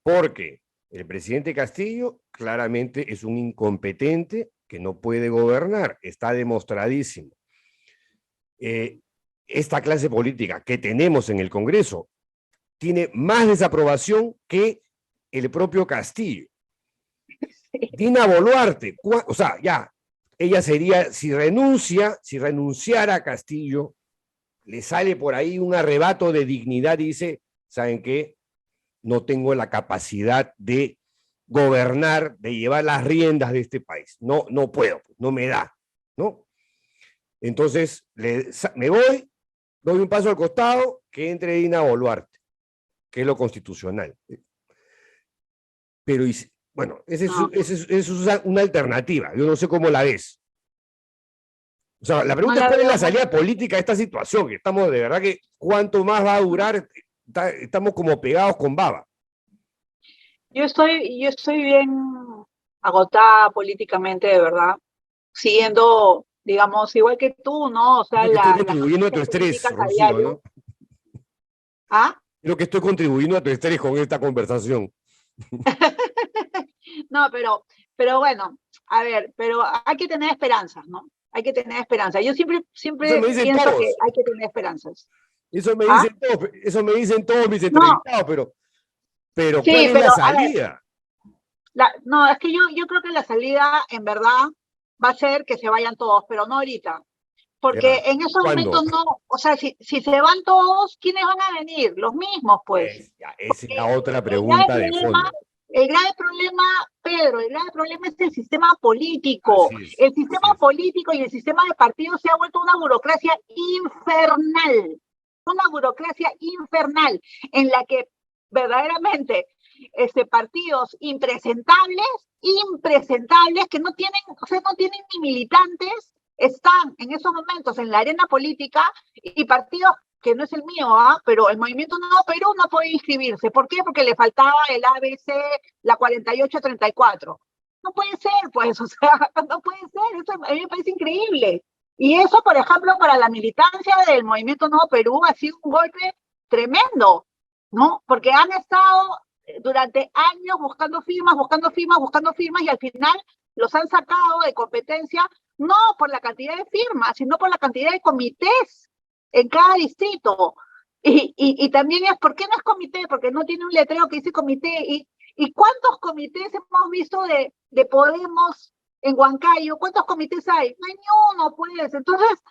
porque el presidente Castillo claramente es un incompetente que no puede gobernar, está demostradísimo. Esta clase política que tenemos en el Congreso tiene más desaprobación que el propio Castillo. Dina Boluarte, o sea, ya, ella sería, si renunciara a Castillo, le sale por ahí un arrebato de dignidad y dice, ¿saben qué? No tengo la capacidad de gobernar, de llevar las riendas de este país. No, no puedo, no me da, ¿no? Entonces, me voy, doy un paso al costado, que entre Dina Boluarte, que es lo constitucional. Pero, bueno, esa es una alternativa. Yo no sé cómo la ves. O sea, la pregunta es cuál es la salida política de esta situación, que estamos de verdad que cuánto más va a durar, estamos como pegados con baba.
Yo estoy bien agotada políticamente, de verdad, siguiendo, digamos, igual que tú, ¿no? O sea,
Creo que estoy contribuyendo a tu estrés,
políticas a
Rocío,
diario.
¿no?
¿Ah?
Creo que estoy contribuyendo a tu estrés con esta conversación.
No, pero bueno, a ver, pero hay que tener esperanzas, ¿no? Hay que tener esperanzas. Yo siempre
Eso me dicen
pienso
todos.
que hay que tener esperanzas.
Eso me
¿Ah?
dicen todos mis
No,
entrevistados, pero
sí,
¿cuál es la
pero a ver,
salida?
no, es que yo creo que la salida, en verdad, va a ser que se vayan todos, pero no ahorita. Porque
Ya,
en esos
¿cuándo?
momentos no, o sea, si se van todos, ¿quiénes van a venir? Los mismos, pues.
Esa es la otra
El
pregunta
grave
de
problema,
fondo.
el grave problema, Pedro, el grave problema es el sistema político.
Así es,
El
así
sistema
es.
político y el sistema de partidos se ha vuelto una burocracia infernal. Una burocracia infernal en la que verdaderamente partidos impresentables que no tienen, o sea, no tienen ni militantes, están en esos momentos en la arena política y partidos que no es el mío, pero el Movimiento Nuevo Perú no puede inscribirse. ¿Por qué? Porque le faltaba el ABC, la 4834. No puede ser, pues, o sea, no puede ser, eso a mí me parece increíble. Y eso, por ejemplo, para la militancia del Movimiento Nuevo Perú ha sido un golpe tremendo, ¿no? Porque han estado durante años buscando firmas, y al final los han sacado de competencia, no por la cantidad de firmas, sino por la cantidad de comités en cada distrito. Y también es, ¿por qué no es comité? Porque no tiene un letrero que dice comité. ¿Y cuántos comités hemos visto de Podemos en Huancayo? ¿Cuántos comités hay? No hay ni uno, pues. Entonces,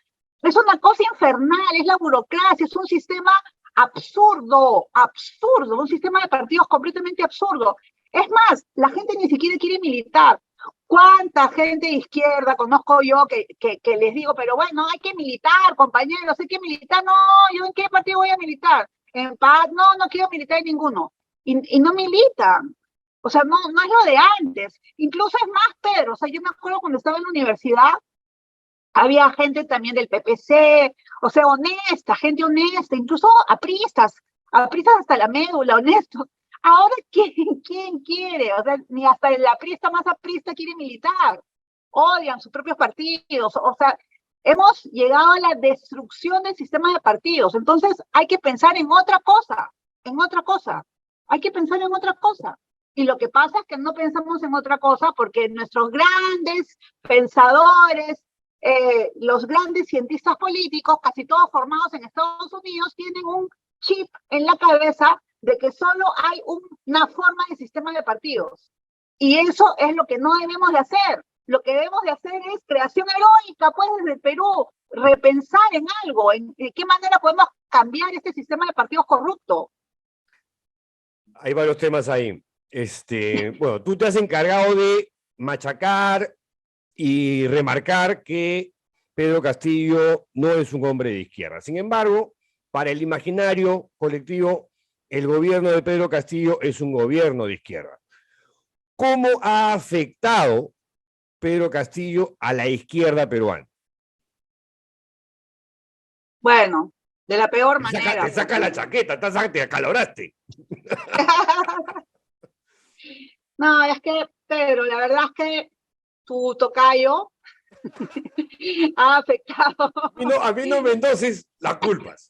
es una cosa infernal, es la burocracia, es un sistema absurdo, un sistema de partidos completamente absurdo. Es más, la gente ni siquiera quiere militar. ¿Cuánta gente de izquierda conozco yo que les digo, pero bueno, hay que militar, compañeros, hay que militar? No, ¿yo en qué partido voy a militar? En paz, no quiero militar en ninguno. Y no militan. O sea, no es lo de antes. Incluso es más, Pedro, o sea, yo me acuerdo cuando estaba en la universidad, había gente también del PPC, o sea, honesta, gente honesta, incluso apristas hasta la médula, honestos. Ahora, ¿quién quiere? O sea, ni hasta el aprista más aprista quiere militar. Odian sus propios partidos. O sea, hemos llegado a la destrucción del sistema de partidos. Entonces, hay que pensar en otra cosa, Hay que pensar en otra cosa. Y lo que pasa es que no pensamos en otra cosa porque nuestros grandes pensadores, los grandes cientistas políticos, casi todos formados en Estados Unidos, tienen un chip en la cabeza de que solo hay una forma de sistema de partidos. Y eso es lo que no debemos de hacer. Lo que debemos de hacer es creación heroica, pues, desde el Perú, repensar en algo, en qué manera podemos cambiar este sistema de partidos corrupto.
Hay varios temas ahí. Bueno, tú te has encargado de machacar y remarcar que Pedro Castillo no es un hombre de izquierda. Sin embargo, para el imaginario colectivo, el gobierno de Pedro Castillo es un gobierno de izquierda. ¿Cómo ha afectado Pedro Castillo a la izquierda peruana?
Bueno, de la peor manera.
Te saca la chaqueta, te acaloraste.
No, es que, Pedro, la verdad es que tu tocayo ha afectado.
A mí no me endoses las culpas.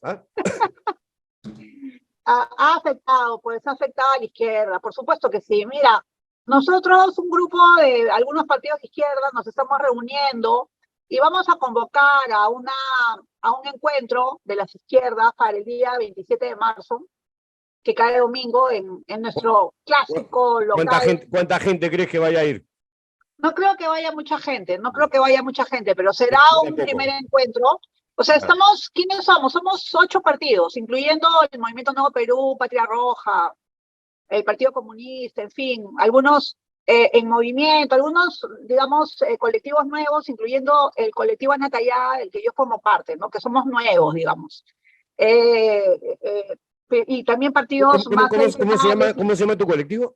Ha afectado a la izquierda, por supuesto que sí. Mira, nosotros, un grupo de algunos partidos de izquierda, nos estamos reuniendo y vamos a convocar a un encuentro de las izquierdas para el día 27 de marzo, que cae domingo en nuestro clásico local.
¿Cuánta gente crees que vaya a ir?
No creo que vaya mucha gente, pero será un primer encuentro. O sea, ¿quiénes somos? Somos 8 partidos, incluyendo el Movimiento Nuevo Perú, Patria Roja, el Partido Comunista, en fin, algunos en movimiento, algunos, digamos, colectivos nuevos, incluyendo el colectivo Anatallá, del que yo formo parte, ¿no? Que somos nuevos, digamos. Y también partidos más...
¿Cómo se llama tu colectivo?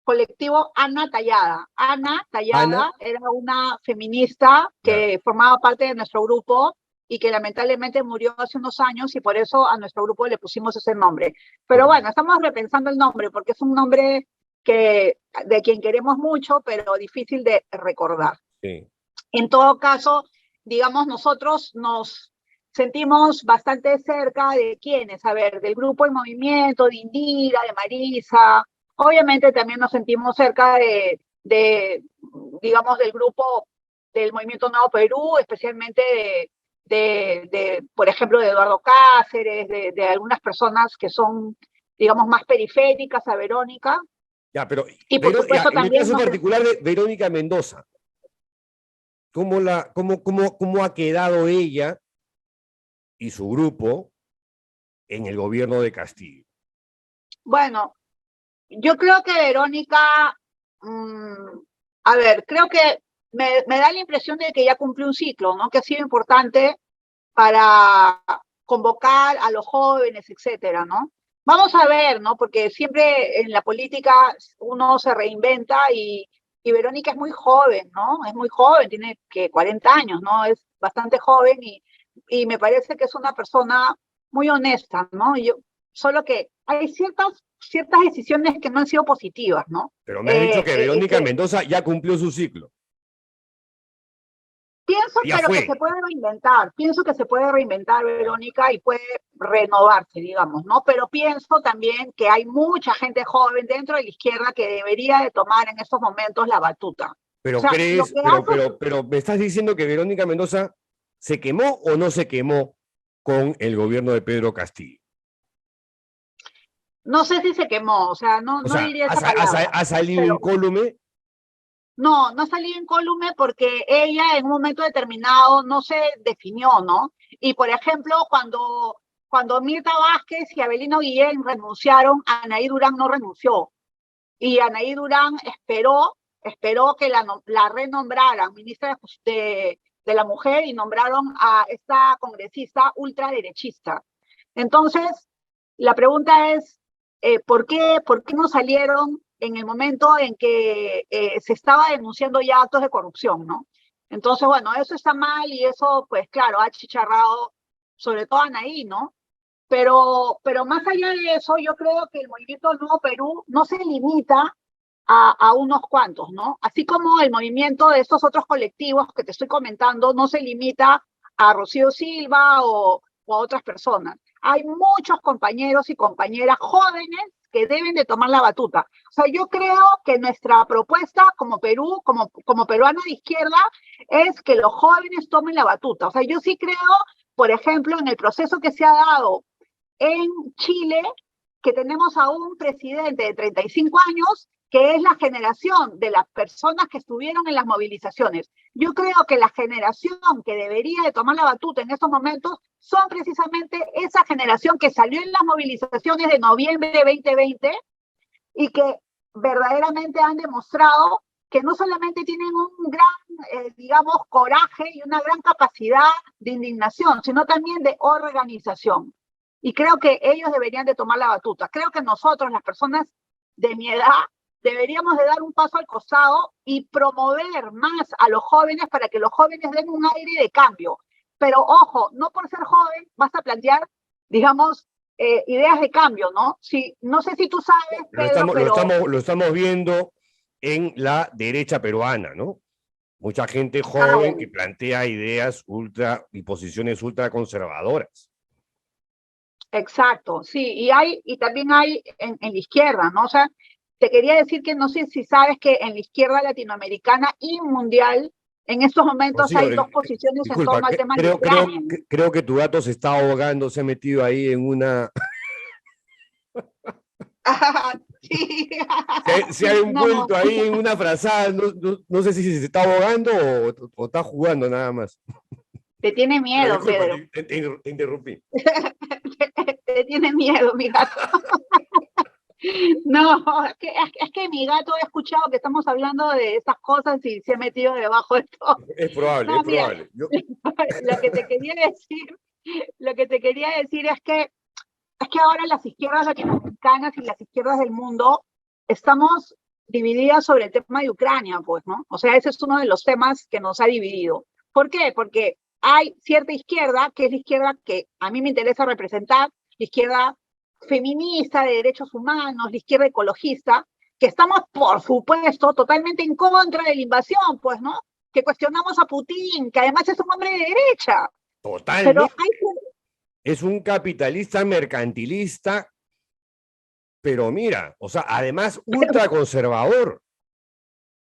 colectivo Ana Tallada. Ana Tallada
Ana.
era una feminista que formaba parte de nuestro grupo y que lamentablemente murió hace unos años y por eso a nuestro grupo le pusimos ese nombre. Pero bueno, estamos repensando el nombre porque es un nombre de quien queremos mucho, pero difícil de recordar.
Sí.
En todo caso, digamos, nosotros nos sentimos bastante cerca de quienes, a ver, del grupo El Movimiento, de Indira, de Marisa. Obviamente también nos sentimos cerca digamos, del grupo del Movimiento Nuevo Perú, especialmente por ejemplo, de Eduardo Cáceres, de algunas personas que son, digamos, más periféricas a Verónica.
Ya, pero
Y por supuesto
en el
también
caso particular de Verónica Mendoza, ¿cómo ha quedado ella y su grupo en el gobierno de Castillo?
Bueno, yo creo que Verónica, a ver, creo que me da la impresión de que ya cumplió un ciclo, ¿no? Que ha sido importante para convocar a los jóvenes, etcétera, ¿no? Vamos a ver, ¿no? Porque siempre en la política uno se reinventa y Verónica es muy joven, ¿no? Es muy joven, tiene que 40 años, ¿no? Es bastante joven y me parece que es una persona muy honesta, ¿no? Solo que hay ciertas decisiones que no han sido positivas, ¿no?
Pero me has dicho que Verónica Mendoza ya cumplió su ciclo.
Pienso
Ya
pero
fue.
que se puede reinventar, pienso que se puede reinventar Verónica y puede renovarse, digamos, ¿no? Pero pienso también que hay mucha gente joven dentro de la izquierda que debería de tomar en estos momentos la batuta.
Pero
O sea,
crees,
lo que hace-
pero me estás diciendo que Verónica Mendoza se quemó o no se quemó con el gobierno de Pedro Castillo.
no sé si se quemó, o sea, no
O sea,
diría esa palabra.
ha salido
Pero
incólume.
no ha salido incólume porque ella en un momento determinado no se definió, ¿no? Y por ejemplo, cuando Mirta Vázquez y Abelino Guillén renunciaron, Anaí Durán no renunció. Y Anaí Durán esperó que la renombraran ministra de la Mujer y nombraron a esta congresista ultraderechista. Entonces, la pregunta es, ¿por qué no salieron en el momento en que se estaba denunciando ya actos de corrupción, ¿no? Entonces, bueno, eso está mal y eso, pues claro, ha chicharrado sobre todo a Anaí, ¿no? Pero más allá de eso, yo creo que el movimiento Nuevo Perú no se limita a unos cuantos, ¿no? Así como el movimiento de estos otros colectivos que te estoy comentando no se limita a Rocío Silva o a otras personas. Hay muchos compañeros y compañeras jóvenes que deben de tomar la batuta. O sea, yo creo que nuestra propuesta como Perú, como peruana de izquierda, es que los jóvenes tomen la batuta. O sea, yo sí creo, por ejemplo, en el proceso que se ha dado en Chile, que tenemos a un presidente de 35 años, que es la generación de las personas que estuvieron en las movilizaciones. Yo creo que la generación que debería de tomar la batuta en estos momentos son precisamente esa generación que salió en las movilizaciones de noviembre de 2020 y que verdaderamente han demostrado que no solamente tienen un gran, digamos, coraje y una gran capacidad de indignación, sino también de organización. Y creo que ellos deberían de tomar la batuta. Creo que nosotros, las personas de mi edad, deberíamos de dar un paso al costado y promover más a los jóvenes para que los jóvenes den un aire de cambio. Pero ojo, no por ser joven vas a plantear, digamos, ideas de cambio, ¿no? No sé si tú sabes, Pedro,
Lo estamos viendo en la derecha peruana, ¿no? Mucha gente joven que plantea ideas y posiciones ultraconservadoras.
Exacto, sí, y también hay en la izquierda, ¿no? O sea, te quería decir que no sé si sabes que en la izquierda latinoamericana y mundial, en estos momentos hay dos posiciones en torno al tema de Ucrania.
Creo que tu gato se está ahogando, se ha metido ahí en una...
Sí.
Se ha envuelto ahí en una frazada, no sé si se está ahogando o está jugando nada más.
Te tiene miedo,
disculpa,
Pedro.
Te interrumpí.
Te tiene miedo, mi gato. No, es que mi gato ha escuchado que estamos hablando de esas cosas y se ha metido debajo de todo.
Es probable,
No,
es probable.
Lo que te quería decir es que ahora las izquierdas latinoamericanas y las izquierdas del mundo estamos dividida sobre el tema de Ucrania, pues, ¿no? O sea, ese es uno de los temas que nos ha dividido. ¿Por qué? Porque hay cierta izquierda, que es la izquierda que a mí me interesa representar, la izquierda feminista, de derechos humanos, la izquierda ecologista, que estamos, por supuesto, totalmente en contra de la invasión, pues, ¿no? Que cuestionamos a Putin, que además es un hombre de derecha. Pero
Totalmente.
hay
Es un capitalista mercantilista, pero mira, o sea, además ultraconservador,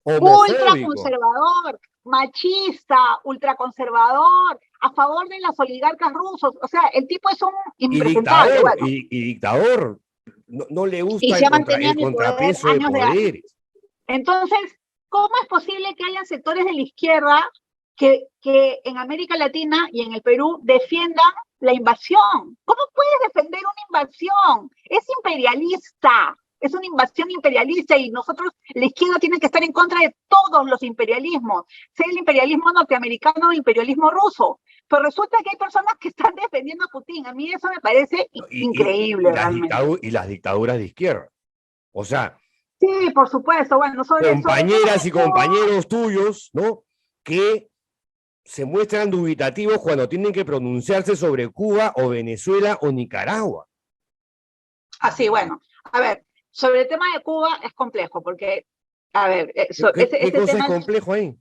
homofóbico.
ultraconservador, machista, ultraconservador, a favor de las oligarcas rusos. O sea, el tipo es un
Y
impresentable.
dictador,
Bueno,
y dictador. No le
y
gusta
se ha
el
mantenido en el poder
contrapeso de
años de años.
poderes.
Entonces, ¿cómo es posible que haya sectores de la izquierda que en América Latina y en el Perú defiendan la invasión? ¿Cómo puedes defender una invasión? Es imperialista, es una invasión imperialista y nosotros, la izquierda tiene que estar en contra de todos los imperialismos, sea el imperialismo norteamericano o el imperialismo ruso. Pero resulta que hay personas que están defendiendo a Putin. A mí eso me parece increíble, realmente.
Y las dictaduras de izquierda. O sea,
Sí, por supuesto. Bueno,
compañeras y compañeros tuyos, ¿no? Que se muestran dubitativos cuando tienen que pronunciarse sobre Cuba o Venezuela o Nicaragua.
Así, bueno, a ver, sobre el tema de Cuba es complejo, porque, a ver,
¿Qué cosa es complejo ahí?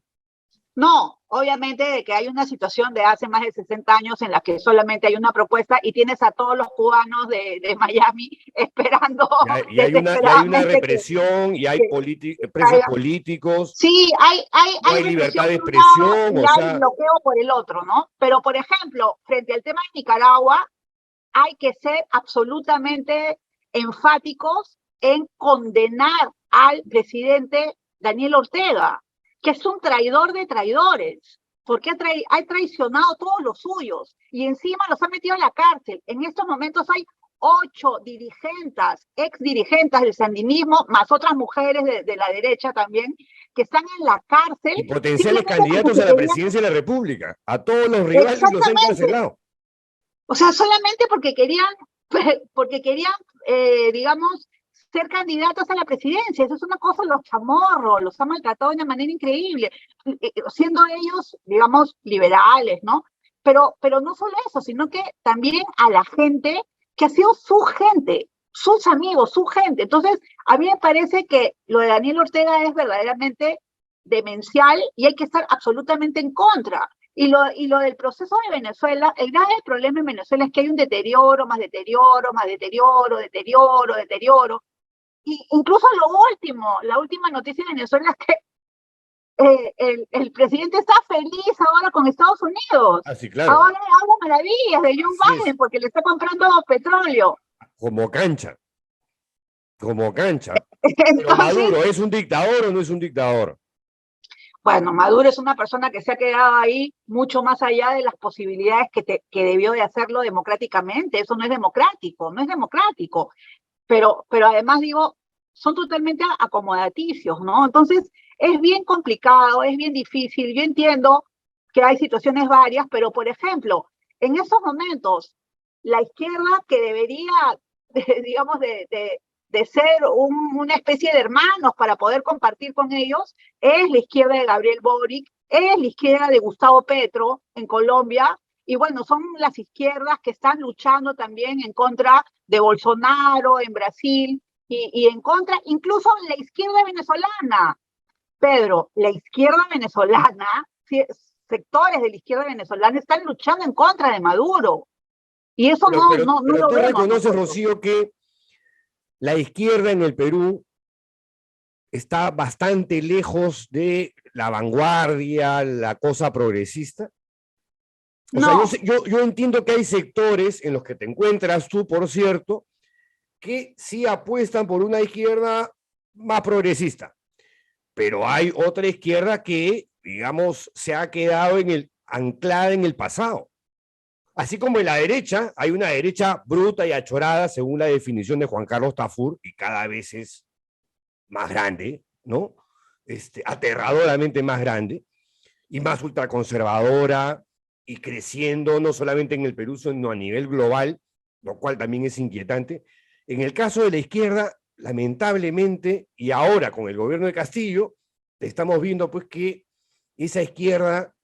No, obviamente de que hay una situación de hace más de 60 años en la que solamente hay una propuesta y tienes a todos los cubanos de Miami esperando.
Y hay una represión, y hay presos políticos.
Sí,
no hay libertad de expresión.
Y hay bloqueo por el otro, ¿no? Pero, por ejemplo, frente al tema de Nicaragua, hay que ser absolutamente enfáticos en condenar al presidente Daniel Ortega, que es un traidor de traidores, porque ha traicionado a todos los suyos y encima los ha metido en la cárcel. En estos momentos hay 8 dirigentes, ex dirigentes del sandinismo, más otras mujeres de la derecha también, que están en la cárcel.
Y potenciales candidatos a la presidencia de la República. A todos los rivales los han cancelado.
O sea, solamente porque querían, digamos, ser candidatos a la presidencia. Eso es una cosa, los chamorros, los han maltratado de una manera increíble, siendo ellos, digamos, liberales, ¿no? Pero no solo eso, sino que también a la gente que ha sido su gente, sus amigos, su gente. Entonces, a mí me parece que lo de Daniel Ortega es verdaderamente demencial y hay que estar absolutamente en contra. Y lo del proceso de Venezuela, el grave problema en Venezuela es que hay un deterioro, más deterioro, más deterioro, deterioro. Y incluso la última noticia de Venezuela es que el presidente está feliz ahora con Estados Unidos.
Ah, sí, claro.
Ahora habla maravillas de Joe Biden porque le está comprando petróleo.
Como cancha.
Entonces,
Pero Maduro, ¿es un dictador o no es un dictador?
Bueno, Maduro es una persona que se ha quedado ahí mucho más allá de las posibilidades que debió de hacerlo democráticamente. Eso no es democrático. Pero además digo, son totalmente acomodaticios, ¿no? Entonces, es bien complicado, es bien difícil. Yo entiendo que hay situaciones varias, pero por ejemplo, en estos momentos, la izquierda que debería, digamos, de ser una especie de hermanos para poder compartir con ellos, es la izquierda de Gabriel Boric, es la izquierda de Gustavo Petro en Colombia, y bueno, son las izquierdas que están luchando también en contra de Bolsonaro en Brasil, y en contra, incluso la izquierda venezolana. Pedro, la izquierda venezolana, sectores de la izquierda venezolana están luchando en contra de Maduro. Y eso no lo vemos.
¿Tú reconoces, Rocío, que la izquierda en el Perú está bastante lejos de la vanguardia, la cosa progresista? O sea, yo entiendo que hay sectores en los que te encuentras tú, por cierto, que sí apuestan por una izquierda más progresista, pero hay otra izquierda que, digamos, se ha quedado anclada en el pasado. Así como en la derecha, hay una derecha bruta y achorada, según la definición de Juan Carlos Tafur, y cada vez es más grande, ¿no? Aterradoramente más grande, y más ultraconservadora, y creciendo no solamente en el Perú, sino a nivel global, lo cual también es inquietante. En el caso de la izquierda, lamentablemente, y ahora con el gobierno de Castillo, estamos viendo pues que esa izquierda,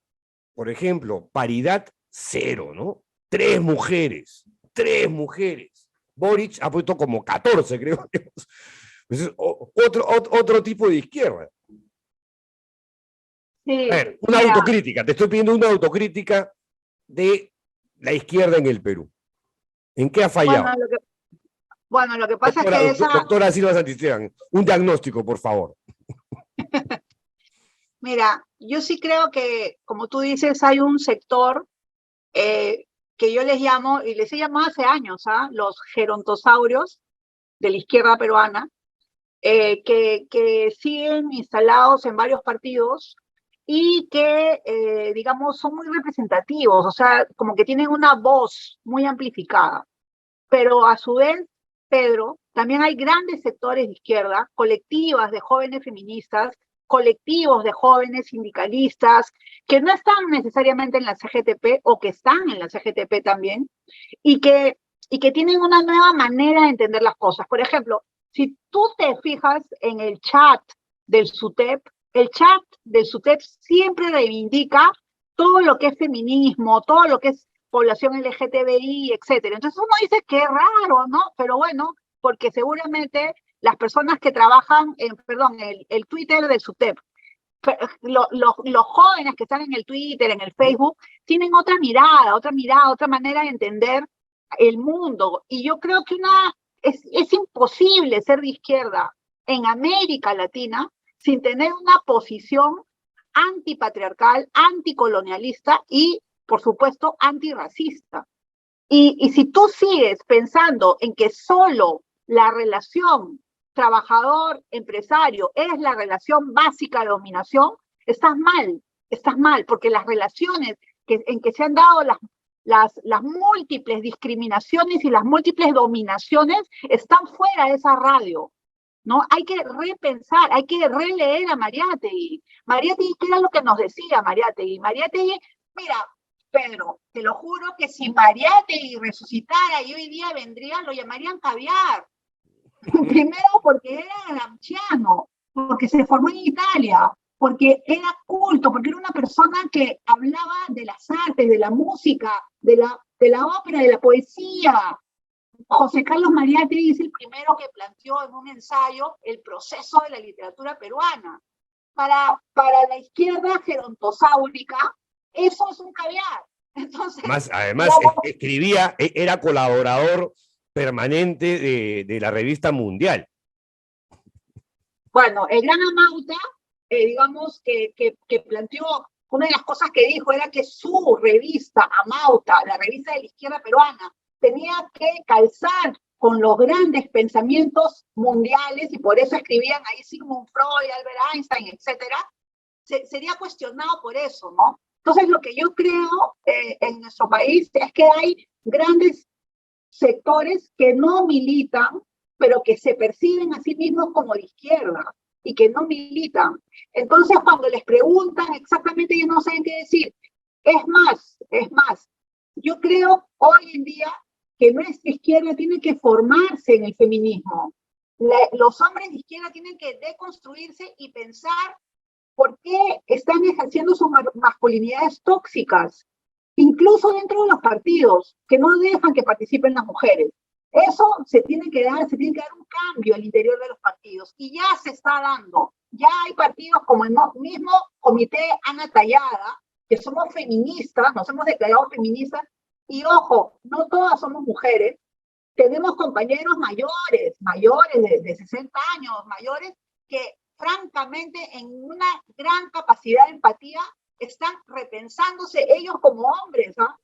por ejemplo, paridad cero, ¿no? 3 mujeres. Boric ha puesto como 14, creo. Pues es otro tipo de izquierda.
Sí,
A ver, una
mira,
autocrítica. Te estoy pidiendo una autocrítica de la izquierda en el Perú. ¿En qué ha fallado?
bueno, lo que pasa es que
Doctora Silva Santisteban, un diagnóstico, por favor.
mira, yo sí creo que, como tú dices, hay un sector que yo les llamo, y les he llamado hace años, los gerontosaurios de la izquierda peruana, que siguen instalados en varios partidos y que, digamos, son muy representativos, o sea, como que tienen una voz muy amplificada. Pero a su vez, Pedro, también hay grandes sectores de izquierda, colectivas de jóvenes feministas, colectivos de jóvenes sindicalistas, que no están necesariamente en la CGTP o que están en la CGTP también, y que tienen una nueva manera de entender las cosas. Por ejemplo, si tú te fijas en el chat del SUTEP, el chat del SUTEP siempre reivindica todo lo que es feminismo, todo lo que es población LGTBI, etcétera. Entonces uno dice que es raro, ¿no? Pero bueno, porque seguramente las personas que trabajan en, perdón, el Twitter del SUTEP, los jóvenes que están en el Twitter, en el Facebook, tienen otra mirada, otra manera de entender el mundo. Y yo creo que es imposible ser de izquierda en América Latina sin tener una posición antipatriarcal, anticolonialista y, por supuesto, antirracista. Y si tú sigues pensando en que solo la relación trabajador-empresario es la relación básica de dominación, estás mal, porque las relaciones en que se han dado las múltiples discriminaciones y las múltiples dominaciones están fuera de esa radio, ¿no? Hay que repensar, hay que releer a Mariátegui. Mariátegui, ¿qué era lo que nos decía Mariátegui? Mariátegui, mira, Pedro, te lo juro que si Mariátegui resucitara y hoy día vendría, lo llamarían caviar. Primero porque era gramsciano, porque se formó en Italia, porque era culto, porque era una persona que hablaba de las artes, de la música, de la ópera, de la poesía. José Carlos Mariátegui es el primero que planteó en un ensayo el proceso de la literatura peruana. Para la izquierda gerontosáurica, eso es un caviar. Entonces,
Además escribía, era colaborador permanente de la revista Mundial.
Bueno, el gran Amauta, digamos, que planteó, una de las cosas que dijo era que su revista, Amauta, la revista de la izquierda peruana, tenía que calzar con los grandes pensamientos mundiales, y por eso escribían ahí Sigmund Freud, Albert Einstein, etcétera. Sería cuestionado por eso, ¿no? Entonces, lo que yo creo en nuestro país es que hay grandes sectores que no militan, pero que se perciben a sí mismos como de izquierda y que no militan. Entonces, cuando les preguntan exactamente, ellos no saben qué decir. Es más, yo creo hoy en día que nuestra izquierda tiene que formarse en el feminismo. Los hombres de izquierda tienen que deconstruirse y pensar por qué están ejerciendo sus masculinidades tóxicas, incluso dentro de los partidos, que no dejan que participen las mujeres. Eso se tiene que dar un cambio al interior de los partidos, y ya se está dando. Ya hay partidos como el mismo Comité Ana Tallada, que somos feministas, nos hemos declarado feministas, y ojo, no todas somos mujeres, tenemos compañeros mayores de 60 años, mayores, que francamente en una gran capacidad de empatía están repensándose ellos como hombres, ¿no?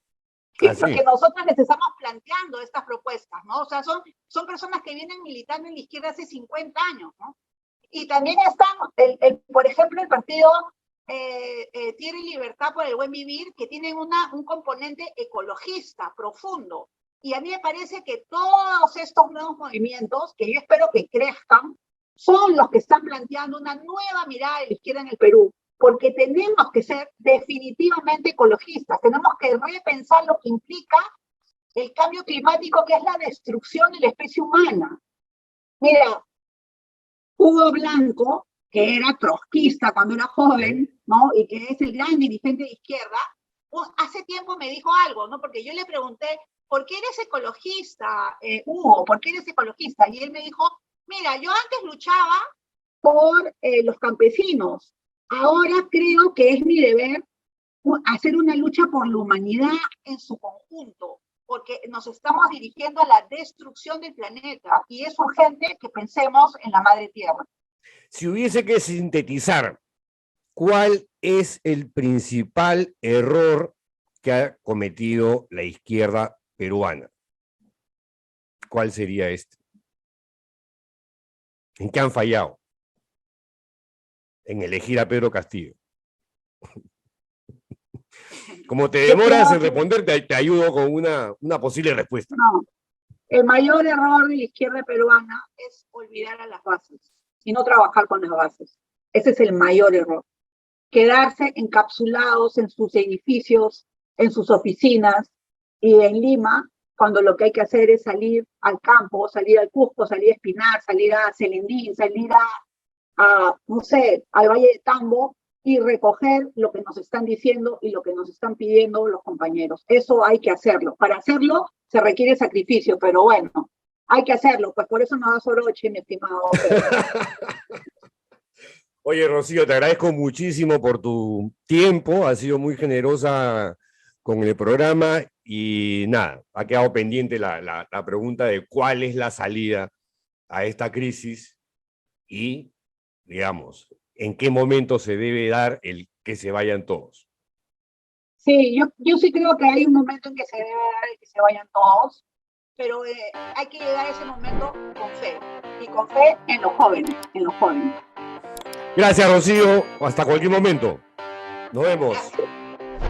Porque nosotros les estamos planteando estas propuestas, ¿no? O sea, son personas que vienen militando en la izquierda hace 50 años, ¿no? Y también están, por ejemplo, el partido Tierra y Libertad por el Buen Vivir, que tienen un componente ecologista profundo. Y a mí me parece que todos estos nuevos movimientos, que yo espero que crezcan, son los que están planteando una nueva mirada de la izquierda en el Perú, porque tenemos que ser definitivamente ecologistas, tenemos que repensar lo que implica el cambio climático, que es la destrucción de la especie humana. Mira, Hugo Blanco, que era trotskista cuando era joven, ¿no? Y que es el gran dirigente de izquierda, hace tiempo me dijo algo, ¿no? Porque yo le pregunté, ¿por qué eres ecologista, Hugo? ¿Por qué eres ecologista? Y él me dijo, mira, yo antes luchaba por los campesinos. Ahora creo que es mi deber hacer una lucha por la humanidad en su conjunto, porque nos estamos dirigiendo a la destrucción del planeta y es urgente que pensemos en la madre tierra.
Si hubiese que sintetizar, ¿cuál es el principal error que ha cometido la izquierda peruana? ¿Cuál sería este? ¿En qué han fallado? En elegir a Pedro Castillo. Como te demoras en responder, te ayudo con una posible respuesta.
No, el mayor error de la izquierda peruana es olvidar a las bases y no trabajar con las bases. Ese es el mayor error. Quedarse encapsulados en sus edificios, en sus oficinas y en Lima, cuando lo que hay que hacer es salir al campo, salir al Cusco, salir a Espinar, salir a Celendín, salir no sé, al Valle de Tambo y recoger lo que nos están diciendo y lo que nos están pidiendo los compañeros. Eso hay que hacerlo. Para hacerlo se requiere sacrificio, pero bueno, hay que haroche, pues por eso nos da Soroche, mi estimado.
Oye, Rocío, te agradezco muchísimo por tu tiempo, has sido muy generosa con el programa y nada, ha quedado pendiente la pregunta de cuál es la salida a esta crisis y, digamos, en qué momento se debe dar el que se vayan todos.
Sí, yo sí creo que hay un momento en que se debe dar el que se vayan todos, pero hay que llegar a ese momento con fe, y con fe en los jóvenes, en los jóvenes.
Gracias, Rocío. Hasta cualquier momento. Nos vemos.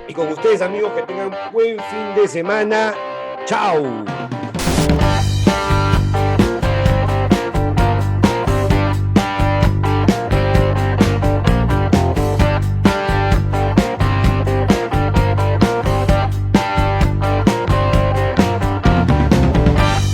Y con ustedes, amigos, que tengan buen fin de semana. ¡Chao!